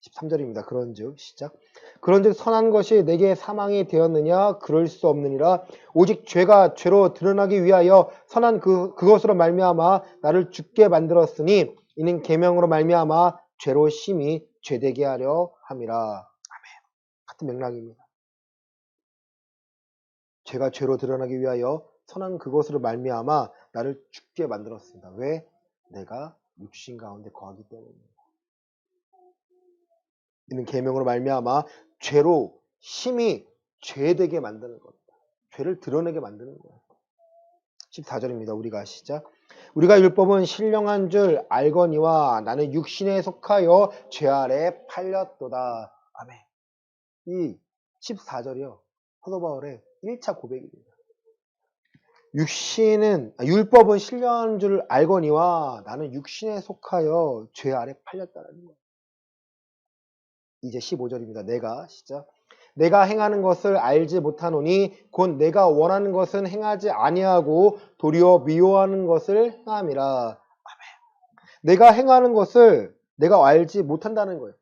S1: 13절입니다. 그런즉 시작. 그런즉 선한 것이 내게 사망이 되었느냐? 그럴 수 없느니라. 오직 죄가 죄로 드러나기 위하여 선한 그것으로 말미암아 나를 죽게 만들었으니 이는 계명으로 말미암아 죄로 심히 죄되게 하려 함이라. 아멘. 같은 맥락입니다. 죄가 죄로 드러나기 위하여 선한 그것으로 말미암아 나를 죽게 만들었습니다. 왜? 내가 육신 가운데 거하기 때문입니다. 이는 계명으로 말미암아 죄로 심히 죄되게 만드는 겁니다. 죄를 드러내게 만드는 거예요. 14절입니다. 우리가 시작. 우리가 율법은 신령한 줄 알거니와 나는 육신에 속하여 죄 아래 팔렸도다. 아멘. 이 14절이요. 사도 바울의 1차 고백입니다. 율법은 신령한 줄 알거니와 나는 육신에 속하여 죄 아래 팔렸다는 거예요. 이제 15절입니다. 내가 행하는 것을 알지 못하노니 곧 내가 원하는 것은 행하지 아니하고 도리어 미워하는 것을 행함이라. 아멘. 내가 행하는 것을 내가 알지 못한다는 거예요.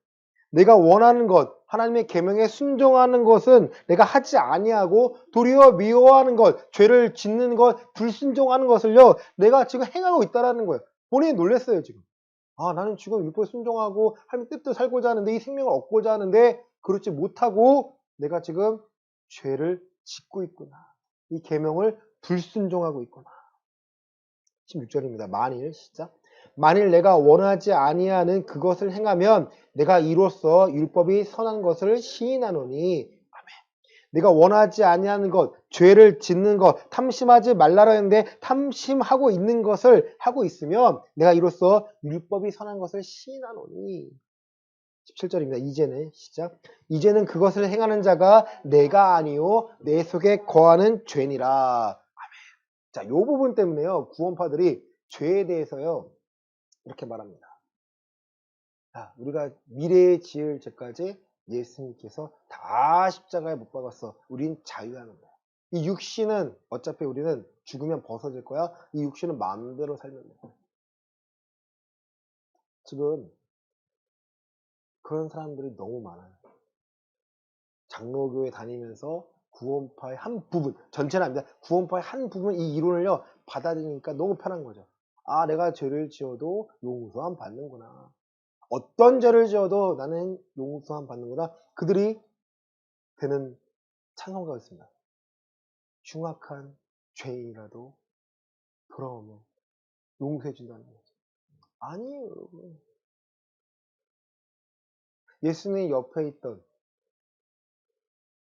S1: 내가 원하는 것, 하나님의 계명에 순종하는 것은 내가 하지 아니하고 도리어 미워하는 것, 죄를 짓는 것, 불순종하는 것을요, 내가 지금 행하고 있다라는 거예요. 본인이 놀랐어요, 지금. 아, 나는 지금 율법에 순종하고 하나님 뜻대로 살고자 하는데, 이 생명을 얻고자 하는데 그렇지 못하고 내가 지금 죄를 짓고 있구나. 이 계명을 불순종하고 있구나. 16절입니다. 만일 시작. 만일 내가 원하지 아니하는 그것을 행하면 내가 이로써 율법이 선한 것을 시인하노니, 아멘. 내가 원하지 아니하는 것, 죄를 짓는 것, 탐심하지 말라라 했는데 탐심하고 있는 것을 하고 있으면 내가 이로써 율법이 선한 것을 시인하노니. 17절입니다. 이제는 시작. 이제는 그것을 행하는 자가 내가 아니요 내 속에 거하는 죄니라. 자, 이 부분 때문에요. 구원파들이 죄에 대해서요, 이렇게 말합니다. 자, 우리가 미래에 지을 죄까지 예수님께서 다 십자가에 못 박았어. 우린 자유하는 거야. 이 육신은 어차피 우리는 죽으면 벗어질 거야. 이 육신은 마음대로 살면 돼. 지금 그런 사람들이 너무 많아요. 장로교회 다니면서 구원파의 한 부분, 전체는 아닙니다. 구원파의 한 부분 이 이론을요, 받아들이니까 너무 편한 거죠. 아, 내가 죄를 지어도 용서함 받는구나. 어떤 죄를 지어도 나는 용서함 받는구나. 그들이 되는 찬송가가 있습니다. 흉악한 죄인이라도 돌아오면 용서해 준다는 거죠. 아니에요, 여러분. 예수님 옆에 있던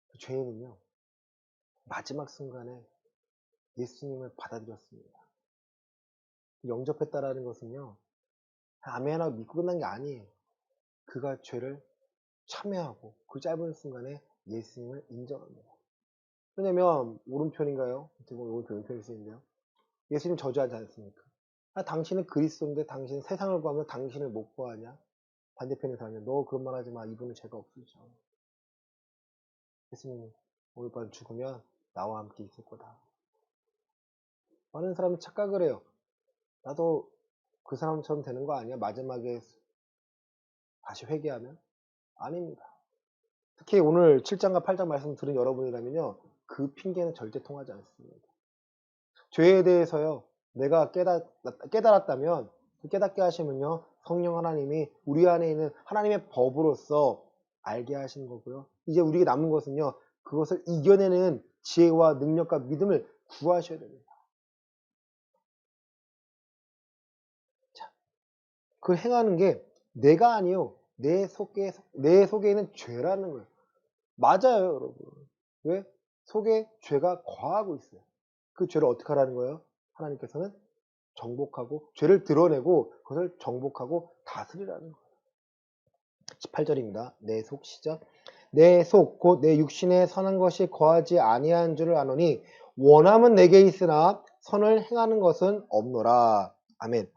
S1: 그 죄인은요, 마지막 순간에 예수님을 받아들였습니다. 영접했다라는 것은요, 아멘 하고 믿고 끝난 게 아니에요. 그가 죄를 참여하고 그 짧은 순간에 예수님을 인정합니다. 왜냐면 오른편인가요? 지금 오른편 왼편일 수 있는데요. 예수님 저주하지 않습니까? 아, 당신은 그리스도인데 당신은 세상을 구하면 당신을 못 구하냐? 반대편에 사면 너 그런 말 하지 마. 이분은 죄가 없으셔. 예수님 오늘 밤 죽으면 나와 함께 있을 거다. 많은 사람이 착각을 해요. 나도 그 사람처럼 되는 거 아니야? 마지막에 다시 회개하면? 아닙니다. 특히 오늘 7장과 8장 말씀 들은 여러분이라면요, 그 핑계는 절대 통하지 않습니다. 죄에 대해서요, 내가 깨달았다면, 깨닫게 하시면요, 성령 하나님이 우리 안에 있는 하나님의 법으로서 알게 하시는 거고요. 이제 우리에게 남은 것은요, 그것을 이겨내는 지혜와 능력과 믿음을 구하셔야 됩니다. 자, 그 행하는 게 내가 아니요, 내 속에 있는 죄라는 거예요. 맞아요, 여러분. 왜? 속에 죄가 거하고 있어요. 그 죄를 어떻게 하라는 거예요? 하나님께서는 정복하고 죄를 드러내고 그것을 정복하고 다스리라는 거예요. 18절입니다. 내 속 시작. 내 속 곧 내 육신에 선한 것이 거하지 아니한 줄을 아노니 원함은 내게 있으나 선을 행하는 것은 없노라. 아멘.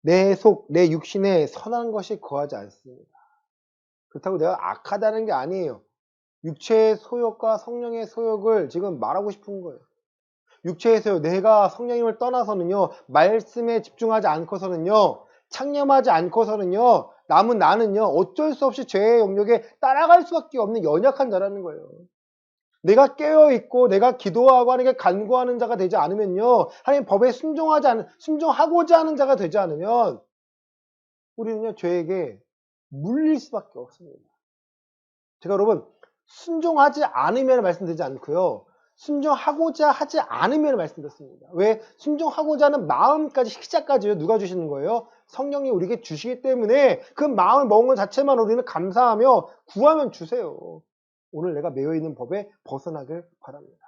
S1: 내 속, 내 육신에 선한 것이 거하지 않습니다. 그렇다고 내가 악하다는 게 아니에요. 육체의 소욕과 성령의 소욕을 지금 말하고 싶은 거예요. 육체의 소욕, 내가 성령님을 떠나서는요, 말씀에 집중하지 않고서는요, 창념하지 않고서는요, 남은 나는요, 어쩔 수 없이 죄의 영역에 따라갈 수밖에 없는 연약한 자라는 거예요. 내가 깨어있고 내가 기도하고 하나님께 간구하는 자가 되지 않으면요, 하나님 법에 순종하고자 하는 자가 되지 않으면 우리는요, 죄에게 물릴 수밖에 없습니다. 제가 여러분, 순종하지 않으면 말씀드리지 않고요, 순종하고자 하지 않으면 말씀드렸습니다. 왜? 순종하고자 하는 마음까지, 시작까지요, 누가 주시는 거예요? 성령이 우리에게 주시기 때문에 그 마음을 먹은 것 자체만 우리는 감사하며 구하면 주세요. 오늘 내가 매여있는 법에 벗어나길 바랍니다.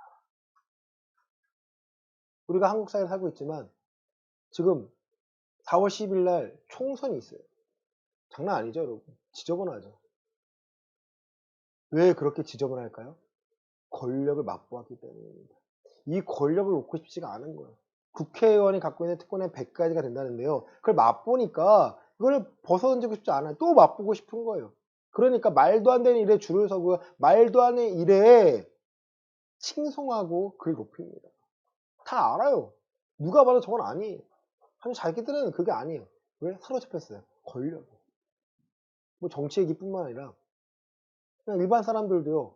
S1: 우리가 한국 사회에 살고 있지만 지금 4월 10일 날 총선이 있어요. 장난 아니죠, 여러분? 지저분하죠. 왜 그렇게 지저분할까요? 권력을 맛보았기 때문입니다. 이 권력을 놓고 싶지가 않은 거예요. 국회의원이 갖고 있는 특권의 100가지가 된다는데요. 그걸 맛보니까 이걸 벗어던지고 싶지 않아요. 또 맛보고 싶은 거예요. 그러니까 말도 안 되는 일에 줄을 서고요. 말도 안 되는 일에 칭송하고 그를 높입니다. 다 알아요. 누가 봐도 저건 아니에요. 하지만 자기들은 그게 아니에요. 왜? 사로잡혔어요. 권력. 뭐 정치 얘기뿐만 아니라 그냥 일반 사람들도요.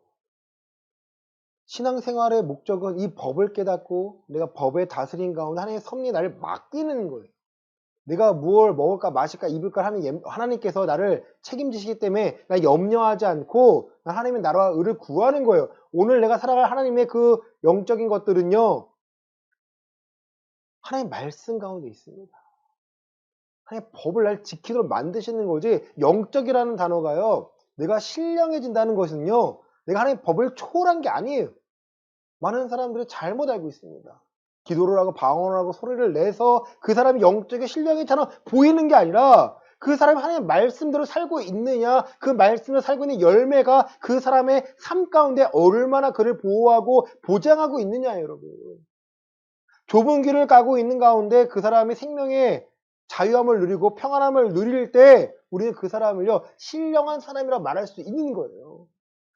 S1: 신앙생활의 목적은 이 법을 깨닫고 내가 법의 다스림 가운데 하나님의 섭리에 나를 맡기는 거예요. 내가 무엇을 먹을까 마실까 입을까 하는 하나님께서 나를 책임지시기 때문에 나 염려하지 않고 하나님의 나라와 의를 구하는 거예요. 오늘 내가 살아갈 하나님의 그 영적인 것들은요. 하나님의 말씀 가운데 있습니다. 하나님의 법을 날 지키도록 만드시는 거지 영적이라는 단어가요. 내가 신령해진다는 것은요. 내가 하나님의 법을 초월한 게 아니에요. 많은 사람들이 잘못 알고 있습니다. 기도를 하고 방언을 하고 소리를 내서 그 사람이 영적인 신령이처럼 보이는 게 아니라 그 사람이 하나님의 말씀대로 살고 있느냐, 그 말씀대로 살고 있는 열매가 그 사람의 삶 가운데 얼마나 그를 보호하고 보장하고 있느냐예요, 여러분. 좁은 길을 가고 있는 가운데 그 사람이 생명의 자유함을 누리고 평안함을 누릴 때 우리는 그 사람을요, 신령한 사람이라 말할 수 있는 거예요.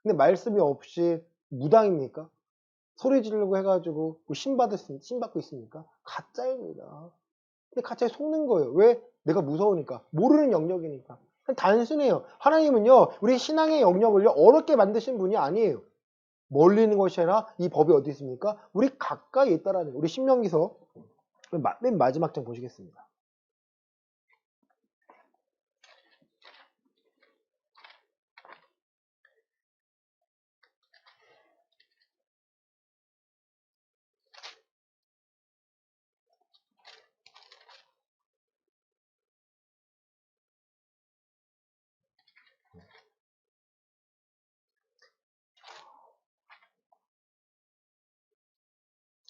S1: 근데 말씀이 없이 무당입니까? 소리 지르려고 해가지고 뭐 신 받고 있습니까? 가짜입니다. 근데 가짜에 속는 거예요. 왜? 내가 무서우니까. 모르는 영역이니까. 단순해요. 하나님은요, 우리 신앙의 영역을요, 어렵게 만드신 분이 아니에요. 멀리 있는 것이 아니라 이 법이 어디 있습니까? 우리 가까이 있다라는 거예요. 우리 신명기서 맨 마지막 장 보시겠습니다.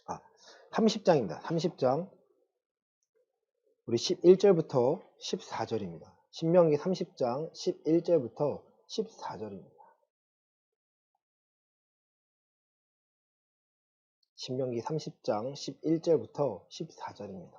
S1: 아, 30장입니다. 30장. 우리 11절부터 14절입니다. 신명기 30장 11절부터 14절입니다. 신명기 30장 11절부터 14절입니다.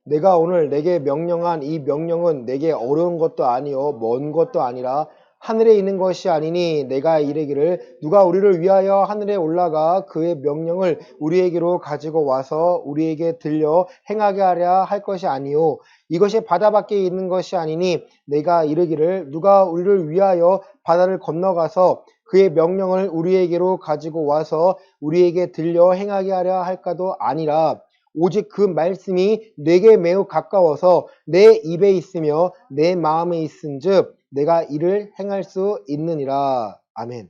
S1: 내가 오늘 내게 명령한 이 명령은 내게 어려운 것도 아니요 먼 것도 아니라 하늘에 있는 것이 아니니 내가 이르기를 누가 우리를 위하여 하늘에 올라가 그의 명령을 우리에게로 가지고 와서 우리에게 들려 행하게 하랴 할 것이 아니요 이것이 바다 밖에 있는 것이 아니니 내가 이르기를 누가 우리를 위하여 바다를 건너가서 그의 명령을 우리에게로 가지고 와서 우리에게 들려 행하게 하랴 할까도 아니라 오직 그 말씀이 내게 매우 가까워서 내 입에 있으며 내 마음에 있은즉 내가 이를 행할 수 있느니라. 아멘.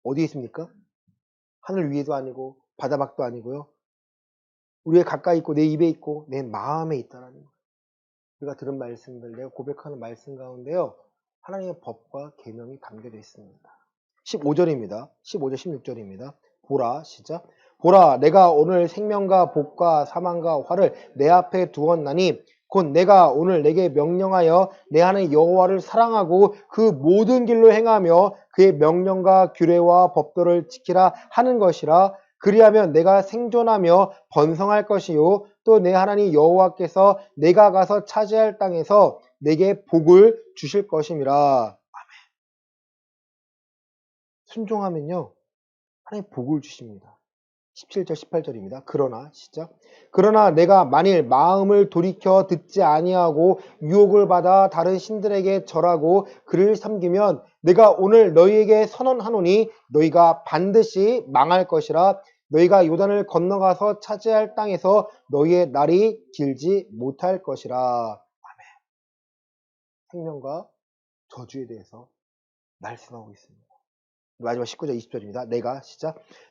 S1: 어디 있습니까? 하늘 위에도 아니고 바다 밖도 아니고요. 우리의 가까이 있고 내 입에 있고 내 마음에 있다라는 거예요. 우리가 들은 말씀들, 내가 고백하는 말씀 가운데요. 하나님의 법과 계명이 담겨져 있습니다. 15절입니다. 15절, 16절입니다. 보라, 시작. 보라, 내가 오늘 생명과 복과 사망과 화를 내 앞에 두었나니 곧 내가 오늘 내게 명령하여 내 하나님 여호와를 사랑하고 그 모든 길로 행하며 그의 명령과 규례와 법도를 지키라 하는 것이라. 그리하면 내가 생존하며 번성할 것이요 또 내 하나님 여호와께서 내가 가서 차지할 땅에서 내게 복을 주실 것임이라. 순종하면요 하나님 복을 주십니다. 17절 18절입니다. 그러나 시작. 그러나 내가 만일 마음을 돌이켜 듣지 아니하고 유혹을 받아 다른 신들에게 절하고 그를 섬기면 내가 오늘 너희에게 선언하노니 너희가 반드시 망할 것이라. 너희가 요단을 건너가서 차지할 땅에서 너희의 날이 길지 못할 것이라. 아멘. 생명과 저주에 대해서 말씀하고 있습니다. 마지막 19절 20절입니다.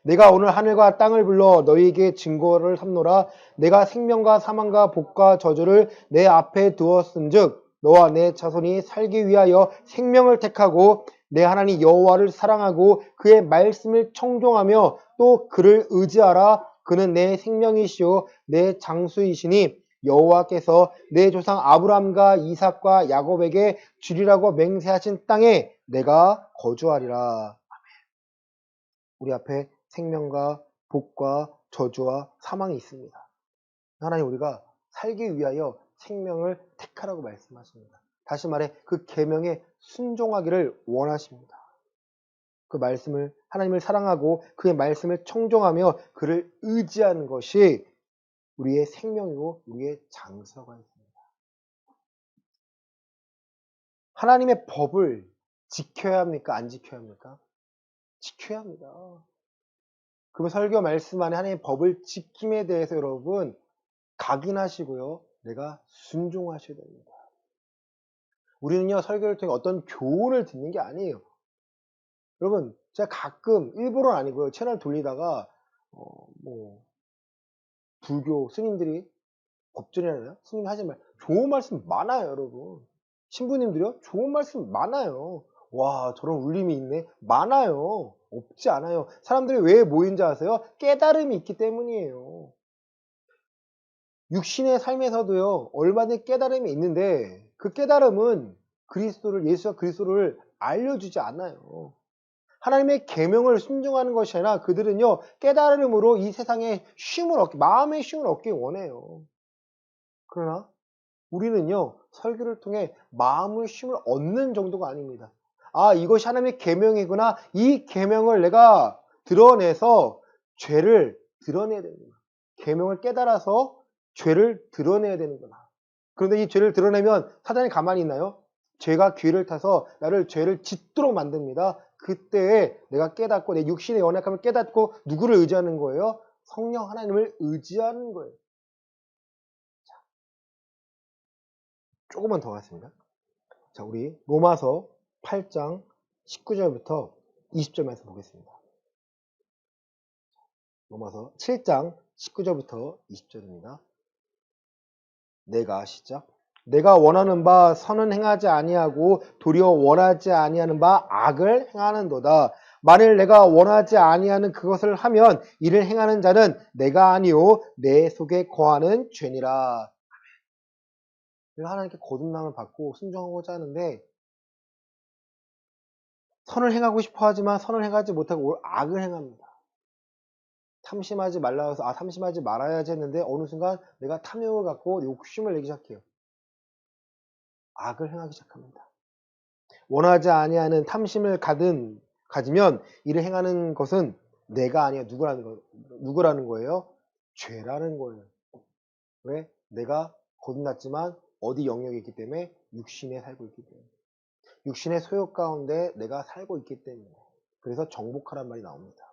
S1: 내가 오늘 하늘과 땅을 불러 너희에게 증거를 삼노라. 내가 생명과 사망과 복과 저주를 내 앞에 두었은즉 너와 내 자손이 살기 위하여 생명을 택하고 내 하나님 여호와를 사랑하고 그의 말씀을 청종하며 또 그를 의지하라. 그는 내 생명이시오 내 장수이시니 여호와께서 내 조상 아브람과 이삭과 야곱에게 주리라고 맹세하신 땅에 내가 거주하리라. 우리 앞에 생명과 복과 저주와 사망이 있습니다. 하나님 우리가 살기 위하여 생명을 택하라고 말씀하십니다. 다시 말해 그 계명에 순종하기를 원하십니다. 그 말씀을 하나님을 사랑하고 그의 말씀을 청종하며 그를 의지하는 것이 우리의 생명이고 우리의 장수라고 했습니다. 하나님의 법을 지켜야 합니까? 안 지켜야 합니까? 지켜야 합니다. 그러면 설교 말씀 안에 하나님의 법을 지킴에 대해서 여러분 각인하시고요. 내가 순종하셔야 됩니다. 우리는요, 설교를 통해 어떤 교훈을 듣는 게 아니에요. 여러분, 제가 가끔, 일부러는 아니고요, 채널 돌리다가, 불교 스님들이, 법전이라나요? 스님이 하지 말, 좋은 말씀 많아요, 여러분. 신부님들이요? 좋은 말씀 많아요. 와, 저런 울림이 있네? 많아요. 없지 않아요. 사람들이 왜 모인지 아세요? 깨달음이 있기 때문이에요. 육신의 삶에서도요, 얼마든지 깨달음이 있는데, 그 깨달음은 예수와 그리스도를 알려주지 않아요. 하나님의 계명을 순종하는 것이 아니라 그들은요, 깨달음으로 이 세상에 마음의 쉼을 얻기 원해요. 그러나 우리는요, 설교를 통해 마음의 쉼을 얻는 정도가 아닙니다. 아, 이것이 하나님의 계명이구나. 이 계명을 내가 드러내서 죄를 드러내야 됩니다. 계명을 깨달아서 죄를 드러내야 되는구나. 그런데 이 죄를 드러내면 사단이 가만히 있나요? 죄가 귀를 타서 나를 죄를 짓도록 만듭니다. 그때 내가 깨닫고 내 육신의 연약함을 깨닫고 누구를 의지하는 거예요? 성령 하나님을 의지하는 거예요. 조금만 더 하겠습니다. 자, 우리 로마서 8장 19절부터 20절 말씀 보겠습니다. 로마서 7장 19절부터 20절입니다. 내가 시작. 내가 원하는 바 선은 행하지 아니하고 도리어 원하지 아니하는 바 악을 행하는도다. 만일 내가 원하지 아니하는 그것을 하면 이를 행하는 자는 내가 아니요 내 속에 거하는 죄니라. 내가 하나님께 거듭남을 받고 순종하고자 하는데 선을 행하고 싶어 하지만 선을 행하지 못하고 악을 행합니다. 탐심하지 말라 해서 탐심하지 말아야지 했는데 어느 순간 내가 탐욕을 갖고 욕심을 내기 시작해요. 악을 행하기 시작합니다. 원하지 아니하는 탐심을 가지면 이를 행하는 것은 내가 아니야 누구라는 거예요? 죄라는 거예요. 왜? 내가 거듭났지만 어디 영역에 있기 때문에 육신에 살고 있기 때문에 육신의 소욕 가운데 내가 살고 있기 때문에 그래서 정복하란 말이 나옵니다.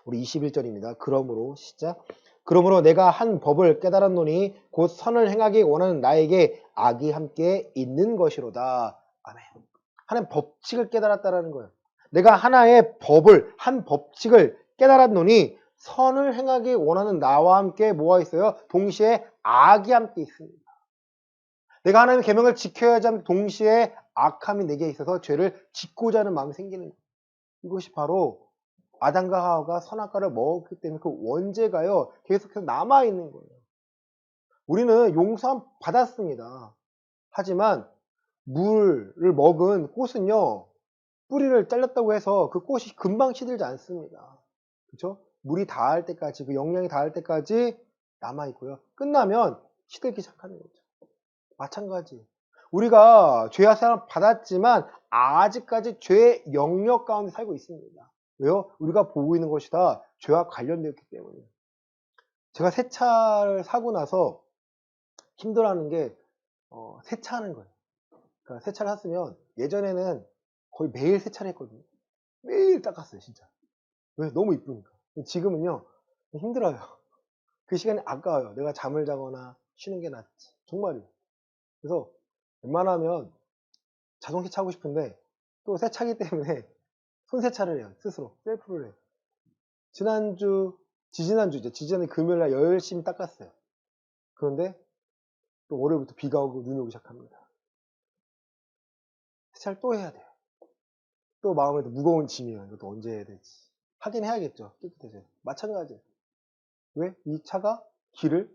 S1: 우리 21절입니다. 그러므로 시작. 그러므로 내가 한 법을 깨달았노니 곧 선을 행하기 원하는 나에게 악이 함께 있는 것이로다. 아멘. 하나님 법칙을 깨달았다라는 거예요. 내가 한 법칙을 깨달았노니 선을 행하기 원하는 나와 함께 뭐가 있어요? 동시에 악이 함께 있습니다. 내가 하나님의 계명을 지켜야지 하면 동시에 악함이 내게 있어서 죄를 짓고자 하는 마음이 생기는 거예요. 이것이 바로 아담과 하와가 선악과를 먹었기 때문에 그 원죄가요 계속해서 남아있는 거예요. 우리는 용서함 받았습니다. 하지만 물을 먹은 꽃은요 뿌리를 잘랐다고 해서 그 꽃이 금방 시들지 않습니다. 그렇죠? 물이 닿을 때까지 그 영양이 닿을 때까지 남아있고요. 끝나면 시들기 시작하는 거죠. 마찬가지. 우리가 죄와 사함을 받았지만 아직까지 죄의 영역 가운데 살고 있습니다. 왜요? 우리가 보고 있는 것이 다 죄와 관련되었기 때문에. 제가 새 차를 사고 나서 힘들어하는 게 세차하는 거예요. 그러니까 새 차를 샀으면 예전에는 거의 매일 세차를 했거든요. 매일 닦았어요, 진짜. 왜? 너무 이쁘니까. 지금은요, 힘들어요. 그 시간이 아까워요. 내가 잠을 자거나 쉬는 게 낫지. 정말이에요. 그래서 웬만하면 자동 세차하고 싶은데 또 세차기 때문에 손 세차를 해요. 스스로. 셀프를 해요. 지지난주 금요일날 열심히 닦았어요. 그런데 또 월요일부터 비가 오고 눈이 오기 시작합니다. 세차를 또 해야 돼요. 또 마음에 무거운 짐이에요. 이것도 언제 해야 될지. 하긴 해야겠죠. 깨끗해져요. 마찬가지예요. 왜? 이 차가 길을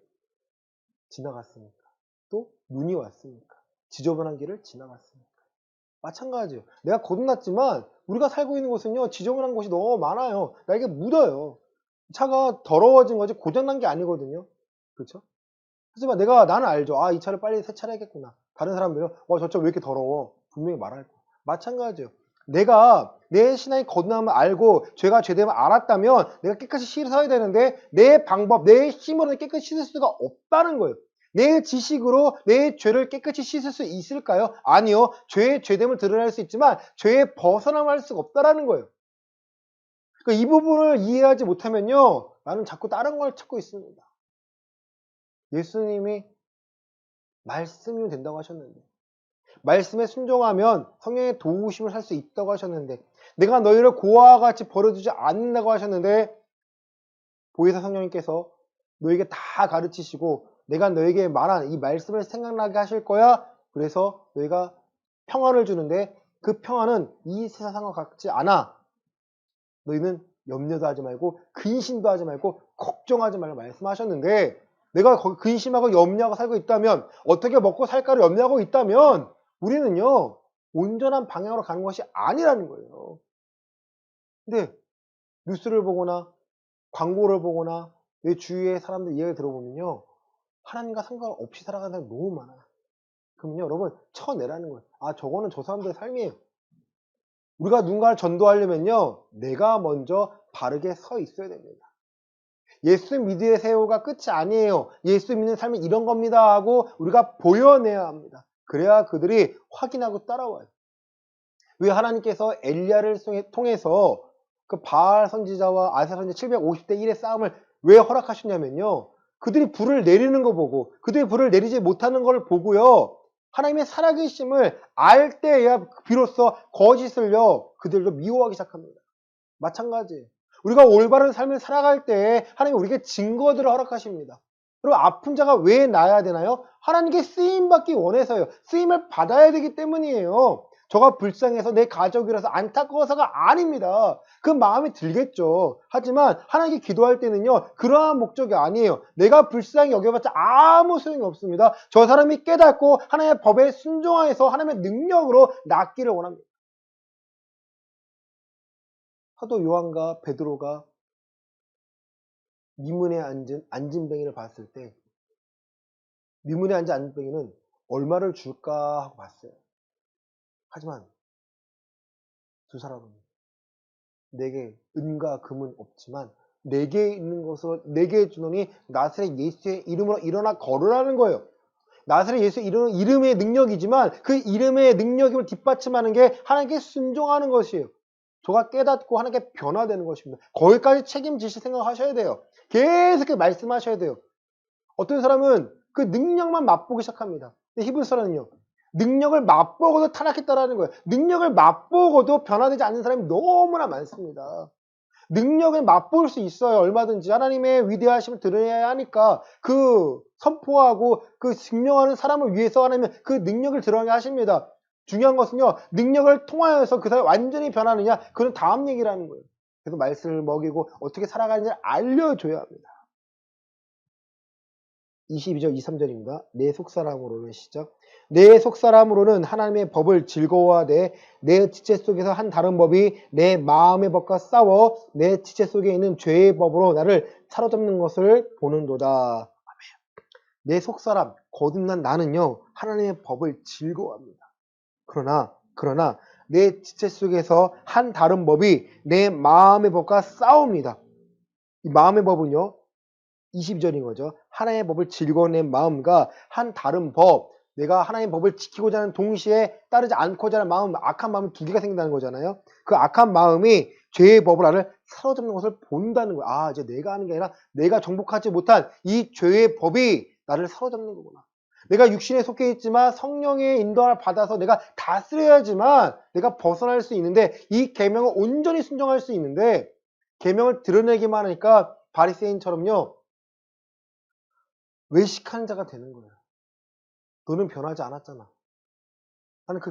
S1: 지나갔으니까. 또 눈이 왔으니까. 지저분한 길을 지나갔으니까. 마찬가지예요. 내가 거듭났지만 우리가 살고 있는 곳은요 지저분한 곳이 너무 많아요. 나에게 묻어요. 차가 더러워진 거지 고장난 게 아니거든요. 그렇죠? 하지만 나는 알죠. 이 차를 빨리 세차를 해야겠구나. 다른 사람들은 저 차 왜 이렇게 더러워? 분명히 말할 거예요. 마찬가지예요. 내가 내 신앙의 거듭남을 알고 죄가 죄됨을 알았다면 내가 깨끗이 씻어야 되는데 내 방법, 내 힘으로는 깨끗이 씻을 수가 없다는 거예요. 내 지식으로 내 죄를 깨끗이 씻을 수 있을까요? 아니요. 죄의 죄됨을 드러낼 수 있지만 죄에 벗어나면 할 수가 없다라는 거예요. 그러니까 이 부분을 이해하지 못하면요. 나는 자꾸 다른 걸 찾고 있습니다. 예수님이 말씀이면 된다고 하셨는데, 말씀에 순종하면 성령의 도우심을 살 수 있다고 하셨는데, 내가 너희를 고아와 같이 버려두지 않는다고 하셨는데, 보혜사 성령님께서 너에게 다 가르치시고 내가 너에게 말한 이 말씀을 생각나게 하실 거야. 그래서 너희가 평안을 주는데 그 평안은 이 세상과 같지 않아. 너희는 염려도 하지 말고 근심도 하지 말고 걱정하지 말라 말씀하셨는데, 내가 근심하고 염려하고 살고 있다면, 어떻게 먹고 살까를 염려하고 있다면 우리는요 온전한 방향으로 가는 것이 아니라는 거예요. 근데 뉴스를 보거나 광고를 보거나 내 주위의 사람들 이야기 들어보면요, 하나님과 상관없이 살아가는 사람이 너무 많아요. 그럼요 여러분, 쳐내라는 거예요. 아, 저거는 저 사람들의 삶이에요. 우리가 누군가를 전도하려면요, 내가 먼저 바르게 서 있어야 됩니다. 예수 믿으의 세요가 끝이 아니에요. 예수 믿는 삶은 이런 겁니다 하고 우리가 보여내야 합니다. 그래야 그들이 확인하고 따라와요. 왜 하나님께서 엘리야를 통해서 그 바알 선지자와 아사 선지자 750대 1의 싸움을 왜 허락하셨냐면요, 그들이 불을 내리는 거 보고, 그들이 불을 내리지 못하는 걸 보고요, 하나님의 살아계심을 알 때야 비로소 거짓을요 그들도 미워하기 시작합니다. 마찬가지, 우리가 올바른 삶을 살아갈 때 하나님 우리에게 증거들을 허락하십니다. 그리고 아픈 자가 왜 나아야 되나요? 하나님께 쓰임받기 원해서요. 쓰임을 받아야 되기 때문이에요. 저가 불쌍해서 내 가족이라서 안타까워서가 아닙니다. 그 마음이 들겠죠. 하지만 하나님께 기도할 때는요, 그러한 목적이 아니에요. 내가 불쌍히 여겨봤자 아무 소용이 없습니다. 저 사람이 깨닫고 하나님의 법에 순종하여서 하나님의 능력으로 낫기를 원합니다. 사도 요한과 베드로가 미문에 앉은 안진뱅이를 봤을 때, 미문에 앉은 안진뱅이는 얼마를 줄까 하고 봤어요. 하지만 두 사람은 내게 은과 금은 없지만 내게 있는 것으로 내게 주노니 나사렛 예수의 이름으로 일어나 걸으라는 거예요. 나사렛 예수의 이름의 능력이지만 그 이름의 능력임을 뒷받침하는 게 하나님께 순종하는 것이에요. 저가 깨닫고 하나님께 변화되는 것입니다. 거기까지 책임지실 생각하셔야 돼요. 계속 말씀하셔야 돼요. 어떤 사람은 그 능력만 맛보기 시작합니다. 근데 히브리서는요, 능력을 맛보고도 타락했다라는 거예요. 능력을 맛보고도 변화되지 않는 사람이 너무나 많습니다. 능력을 맛볼 수 있어요. 얼마든지 하나님의 위대하심을 드러내야 하니까 그 선포하고 그 증명하는 사람을 위해서 하나님은 그 능력을 드러내게 하십니다. 중요한 것은요, 능력을 통하여서 그 사람이 완전히 변하느냐, 그건 다음 얘기라는 거예요. 그래서 말씀을 먹이고 어떻게 살아가는지를 알려줘야 합니다. 22절, 23절입니다. 내 속사람으로는 시작. 내 속사람으로는 하나님의 법을 즐거워하되 내 지체 속에서 한 다른 법이 내 마음의 법과 싸워 내 지체 속에 있는 죄의 법으로 나를 사로잡는 것을 보는도다. 내 속사람, 거듭난 나는요, 하나님의 법을 즐거워합니다. 그러나 내 지체 속에서 한 다른 법이 내 마음의 법과 싸웁니다. 이 마음의 법은요, 22절인 거죠. 하나님의 법을 즐거워하는 마음과 한 다른 법, 내가 하나님의 법을 지키고자 하는 동시에 따르지 않고자 하는 마음, 악한 마음이 두 개가 생긴다는 거잖아요. 그 악한 마음이 죄의 법을 나를 사로잡는 것을 본다는 거예요. 아, 이제 내가 하는 게 아니라 내가 정복하지 못한 이 죄의 법이 나를 사로잡는 거구나. 내가 육신에 속해 있지만 성령의 인도를 받아서 내가 다스려야지만 내가 벗어날 수 있는데, 이 계명을 온전히 순종할 수 있는데, 계명을 드러내기만 하니까 바리새인처럼요, 외식하는 자가 되는 거예요. 너는 변하지 않았잖아. 너는 그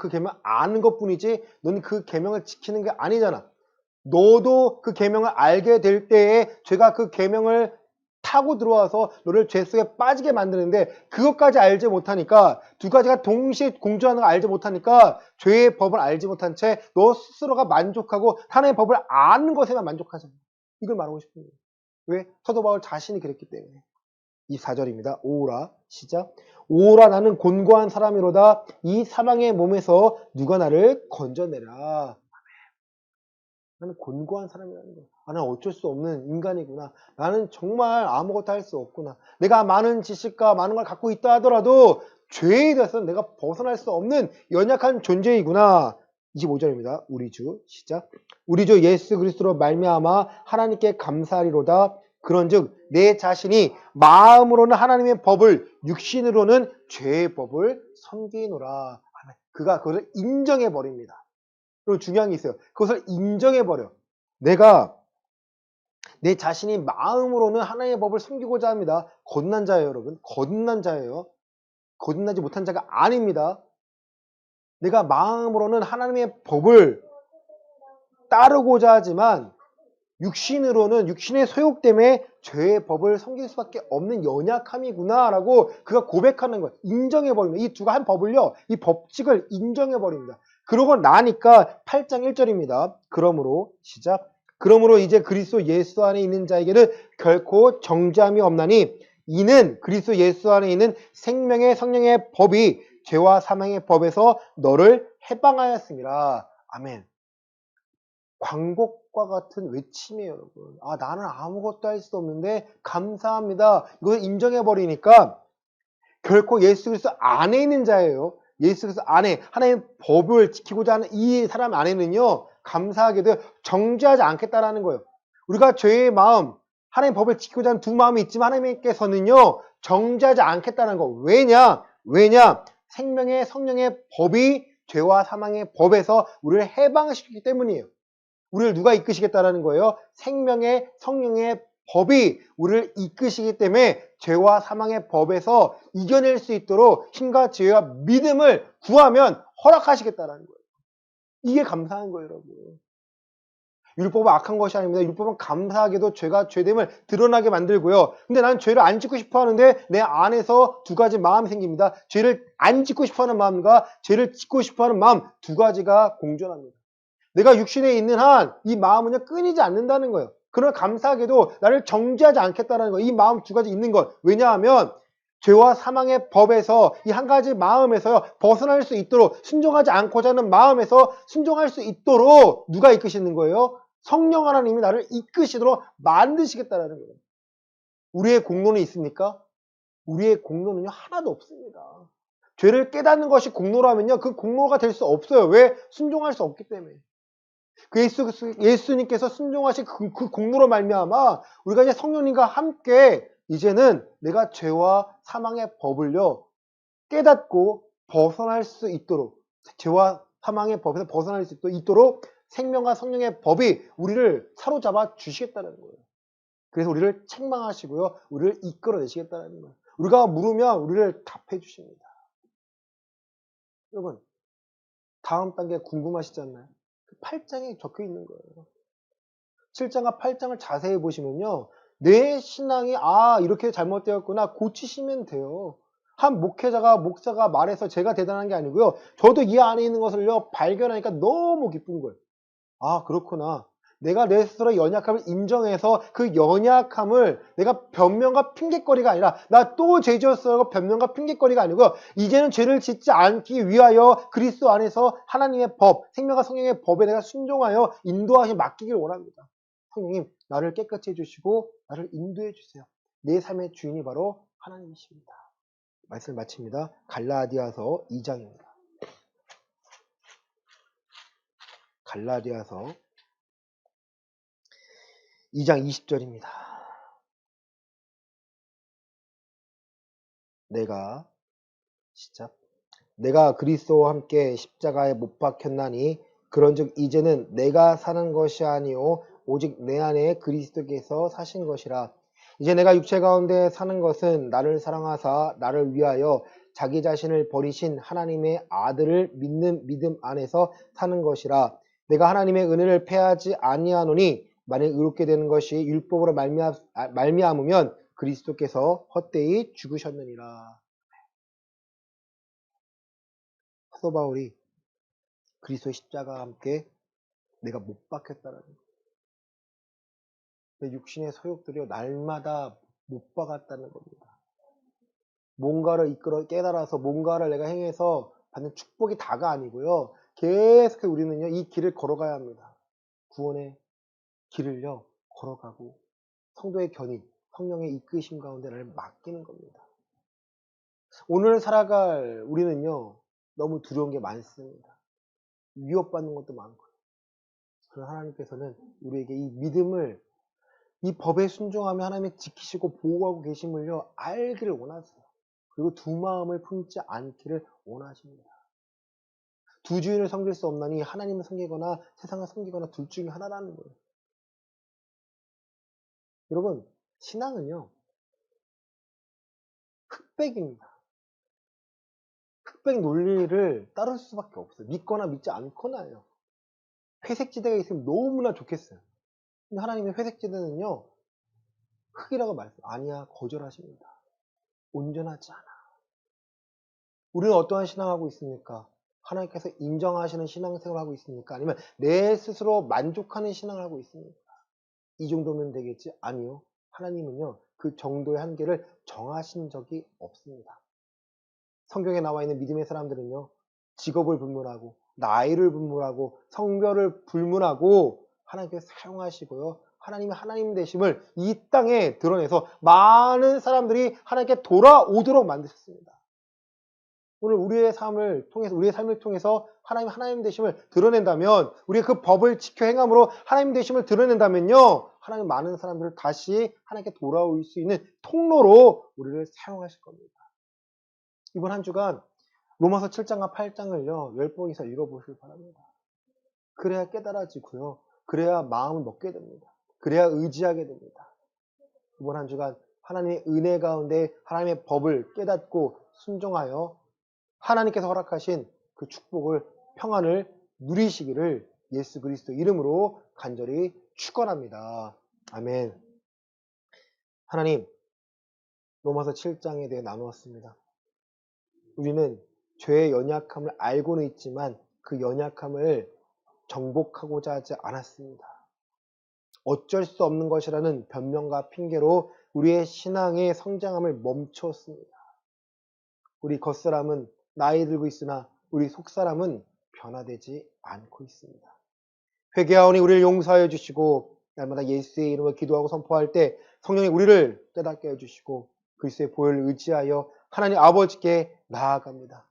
S1: 계명을 아는 것뿐이지 너는 그 계명을 지키는 게 아니잖아. 너도 그 계명을 알게 될 때에 죄가 그 계명을 타고 들어와서 너를 죄 속에 빠지게 만드는데, 그것까지 알지 못하니까, 두 가지가 동시에 공존하는 걸 알지 못하니까 죄의 법을 알지 못한 채 너 스스로가 만족하고 하나님의 법을 아는 것에만 만족하잖아. 이걸 말하고 싶은 거예요. 왜? 사도 바울 자신이 그랬기 때문에. 24절입니다. 오라 시작. 오라 나는 곤고한 사람이로다. 이 사망의 몸에서 누가 나를 건져내라. 나는 곤고한 사람이라는 거예요. 나는 어쩔 수 없는 인간이구나. 나는 정말 아무것도 할 수 없구나. 내가 많은 지식과 많은 걸 갖고 있다 하더라도 죄에 대해서 내가 벗어날 수 없는 연약한 존재이구나. 25절입니다. 우리 주 시작. 우리 주 예수 그리스도로 말미암아 하나님께 감사하리로다. 그런즉 내 자신이 마음으로는 하나님의 법을 육신으로는 죄의 법을 섬기노라. 그가 그것을 인정해 버립니다. 그리고 중요한 게 있어요. 그것을 인정해 버려. 내가 내 자신이 마음으로는 하나님의 법을 섬기고자 합니다. 거듭난 자예요, 여러분. 거듭난 자예요. 거듭나지 못한 자가 아닙니다. 내가 마음으로는 하나님의 법을 따르고자 하지만 육신으로는 육신의 소욕 때문에 죄의 법을 섬길 수밖에 없는 연약함이구나라고 그가 고백하는 거예요. 인정해버립니다. 이 두 가지 법을요. 이 법칙을 인정해버립니다. 그러고 나니까 8장 1절입니다. 그러므로 시작. 그러므로 이제 그리스도 예수 안에 있는 자에게는 결코 정죄함이 없나니 이는 그리스도 예수 안에 있는 생명의 성령의 법이 죄와 사망의 법에서 너를 해방하였습니다. 아멘. 광곡과 같은 외침이에요, 여러분. 아, 나는 아무것도 할 수 없는데 감사합니다. 이걸 인정해버리니까 결코 예수 그리스도 안에 있는 자예요. 예수 그리스도 안에 하나님의 법을 지키고자 하는 이 사람 안에는요, 감사하게도 정죄하지 않겠다라는 거예요. 우리가 죄의 마음, 하나님의 법을 지키고자 하는 두 마음이 있지만 하나님께서는요, 정죄하지 않겠다는 거. 왜냐? 생명의 성령의 법이 죄와 사망의 법에서 우리를 해방시키기 때문이에요. 우리를 누가 이끄시겠다라는 거예요? 생명의 성령의 법이 우리를 이끄시기 때문에 죄와 사망의 법에서 이겨낼 수 있도록 힘과 지혜와 믿음을 구하면 허락하시겠다라는 거예요. 이게 감사한 거예요, 여러분. 율법은 악한 것이 아닙니다. 율법은 감사하게도 죄가 죄됨을 드러나게 만들고요. 근데 난 죄를 안 짓고 싶어 하는데 내 안에서 두 가지 마음이 생깁니다. 죄를 안 짓고 싶어 하는 마음과 죄를 짓고 싶어 하는 마음 두 가지가 공존합니다. 내가 육신에 있는 한 이 마음은요 끊이지 않는다는 거예요. 그러나 감사하게도 나를 정죄하지 않겠다는 거예요. 이 마음 두 가지 있는 것. 왜냐하면 죄와 사망의 법에서 이 한 가지 마음에서 벗어날 수 있도록 순종하지 않고자 하는 마음에서 순종할 수 있도록 누가 이끄시는 거예요? 성령 하나님이 나를 이끄시도록 만드시겠다는 거예요. 우리의 공로는 있습니까? 우리의 공로는요 하나도 없습니다. 죄를 깨닫는 것이 공로라면요 그 공로가 될 수 없어요. 왜? 순종할 수 없기 때문에. 예수님께서 순종하신 그 공로로 말미암아 우리가 이제 성령님과 함께 이제는 내가 죄와 사망의 법을요 깨닫고 벗어날 수 있도록 죄와 사망의 법에서 벗어날 수 있도록 생명과 성령의 법이 우리를 사로잡아 주시겠다는 거예요. 그래서 우리를 책망하시고요 우리를 이끌어내시겠다는 거예요. 우리가 물으면 우리를 답해 주십니다. 여러분 다음 단계 궁금하시지 않나요? 8장에 적혀 있는 거예요. 7장과 8장을 자세히 보시면요. 내 신앙이 이렇게 잘못되었구나 고치시면 돼요. 한 목사가 말해서 제가 대단한 게 아니고요. 저도 이 안에 있는 것을요 발견하니까 너무 기쁜 거예요. 그렇구나. 내가 내 스스로의 연약함을 인정해서 그 연약함을 내가 변명과 핑계거리가 아니라 나 또 죄 지었어라고 변명과 핑계거리가 아니고 이제는 죄를 짓지 않기 위하여 그리스도 안에서 하나님의 법, 생명과 성령의 법에 내가 순종하여 인도하심 맡기길 원합니다. 성령님 나를 깨끗이 해주시고 나를 인도해 주세요. 내 삶의 주인이 바로 하나님이십니다. 말씀을 마칩니다. 갈라디아서 2장입니다. 갈라디아서 2장 20절입니다. 내가 그리스도와 함께 십자가에 못 박혔나니 그런즉 이제는 내가 사는 것이 아니요 오직 내 안에 그리스도께서 사신 것이라. 이제 내가 육체 가운데 사는 것은 나를 사랑하사 나를 위하여 자기 자신을 버리신 하나님의 아들을 믿는 믿음 안에서 사는 것이라. 내가 하나님의 은혜를 패하지 아니하노니 만일 의롭게 되는 것이 율법으로 말미암으면 그리스도께서 헛되이 죽으셨느니라. 사도 바울이 그리스도의 십자가와 함께 내가 못 박혔다는 거예요. 내 육신의 소욕들이요 날마다 못 박았다는 겁니다. 뭔가를 깨달아서 뭔가를 내가 행해서 받는 축복이 다가 아니고요. 계속 우리는요 이 길을 걸어가야 합니다. 구원의 길을요 걸어가고 성도의 견인, 성령의 이끄심 가운데 나를 맡기는 겁니다. 오늘 살아갈 우리는요, 너무 두려운 게 많습니다. 위협받는 것도 많고요. 그러나 하나님께서는 우리에게 이 믿음을, 이 법에 순종하며 하나님이 지키시고 보호하고 계심을요, 알기를 원하세요. 그리고 두 마음을 품지 않기를 원하십니다. 두 주인을 섬길 수 없나니 하나님을 섬기거나 세상을 섬기거나 둘 중에 하나라는 거예요. 여러분, 신앙은요, 흑백입니다. 흑백 논리를 따를 수밖에 없어요. 믿거나 믿지 않거나요. 회색지대가 있으면 너무나 좋겠어요. 근데 하나님의 회색지대는요, 흑이라고 말해요. 아니야, 거절하십니다. 온전하지 않아. 우리는 어떠한 신앙하고 있습니까? 하나님께서 인정하시는 신앙생활을 하고 있습니까? 아니면 내 스스로 만족하는 신앙을 하고 있습니까? 이 정도면 되겠지? 아니요. 하나님은요, 그 정도의 한계를 정하신 적이 없습니다. 성경에 나와 있는 믿음의 사람들은요, 직업을 불문하고, 나이를 불문하고, 성별을 불문하고, 하나님께서 사용하시고요, 하나님의 하나님 되심을 이 땅에 드러내서 많은 사람들이 하나님께 돌아오도록 만드셨습니다. 오늘 우리의 삶을 통해서 하나님 되심을 드러낸다면, 우리가 그 법을 지켜 행함으로 하나님 되심을 드러낸다면요, 하나님 많은 사람들을 다시 하나님께 돌아올 수 있는 통로로 우리를 사용하실 겁니다. 이번 한 주간 로마서 7장과 8장을요, 10번 이상 읽어보시길 바랍니다. 그래야 깨달아지고요, 그래야 마음을 먹게 됩니다. 그래야 의지하게 됩니다. 이번 한 주간 하나님의 은혜 가운데 하나님의 법을 깨닫고 순종하여 하나님께서 허락하신 그 축복을, 평안을 누리시기를 예수 그리스도 이름으로 간절히 축원합니다. 아멘. 하나님, 로마서 7장에 대해 나누었습니다. 우리는 죄의 연약함을 알고는 있지만 그 연약함을 정복하고자 하지 않았습니다. 어쩔 수 없는 것이라는 변명과 핑계로 우리의 신앙의 성장함을 멈추었습니다. 우리 겉사람은 나이 들고 있으나 우리 속사람은 변화되지 않고 있습니다. 회개하오니 우리를 용서하여 주시고, 날마다 예수의 이름으로 기도하고 선포할 때 성령이 우리를 깨닫게 해주시고 그리스도의 보혈을 의지하여 하나님 아버지께 나아갑니다.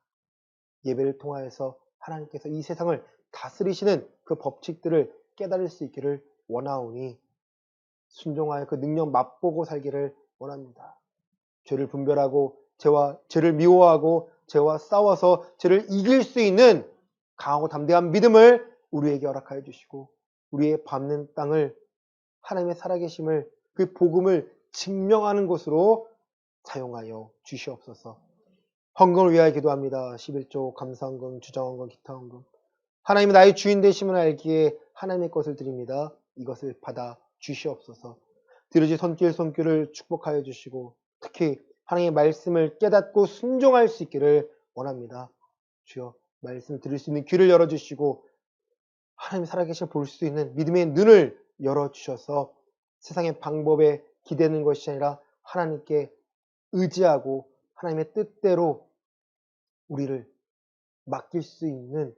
S1: 예배를 통하여서 하나님께서 이 세상을 다스리시는 그 법칙들을 깨달을 수 있기를 원하오니 순종하여 그 능력 맛보고 살기를 원합니다. 죄를 분별하고 죄를 미워하고 죄와 싸워서 죄를 이길 수 있는 강하고 담대한 믿음을 우리에게 허락하여 주시고, 우리의 밟는 땅을 하나님의 살아계심을, 그 복음을 증명하는 곳으로 사용하여 주시옵소서. 헌금을 위하여 기도합니다. 11조 감사헌금, 주정헌금, 기타헌금. 하나님이 나의 주인 되심을 알기에 하나님의 것을 드립니다. 이것을 받아 주시옵소서. 드려진 손길을 축복하여 주시고, 특히 하나님의 말씀을 깨닫고 순종할 수 있기를 원합니다. 주여, 말씀 들을 수 있는 귀를 열어주시고 하나님 살아계신 볼 수 있는 믿음의 눈을 열어주셔서 세상의 방법에 기대는 것이 아니라 하나님께 의지하고 하나님의 뜻대로 우리를 맡길 수 있는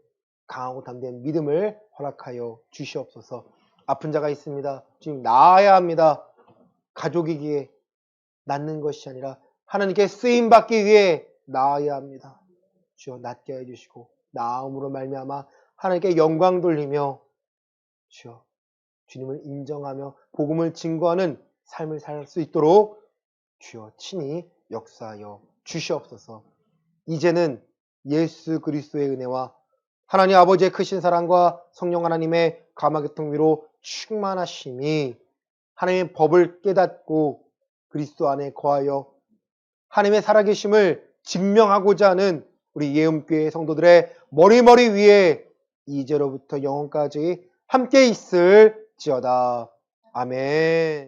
S1: 강하고 담대한 믿음을 허락하여 주시옵소서. 아픈 자가 있습니다. 지금 나아야 합니다. 가족이기에 낫는 것이 아니라 하나님께 쓰임받기 위해 나아야 합니다. 주여, 낫게 해주시고 나음으로 말미암아 하나님께 영광 돌리며 주여, 주님을 인정하며 복음을 증거하는 삶을 살 수 있도록 주여 친히 역사하여 주시옵소서. 이제는 예수 그리스도의 은혜와 하나님 아버지의 크신 사랑과 성령 하나님의 감화교통 위로 충만하심이 하나님의 법을 깨닫고 그리스도 안에 거하여 하나님의 살아계심을 증명하고자 하는 우리 예음교회 성도들의 머리 위에 이제로부터 영원까지 함께 있을지어다. 아멘.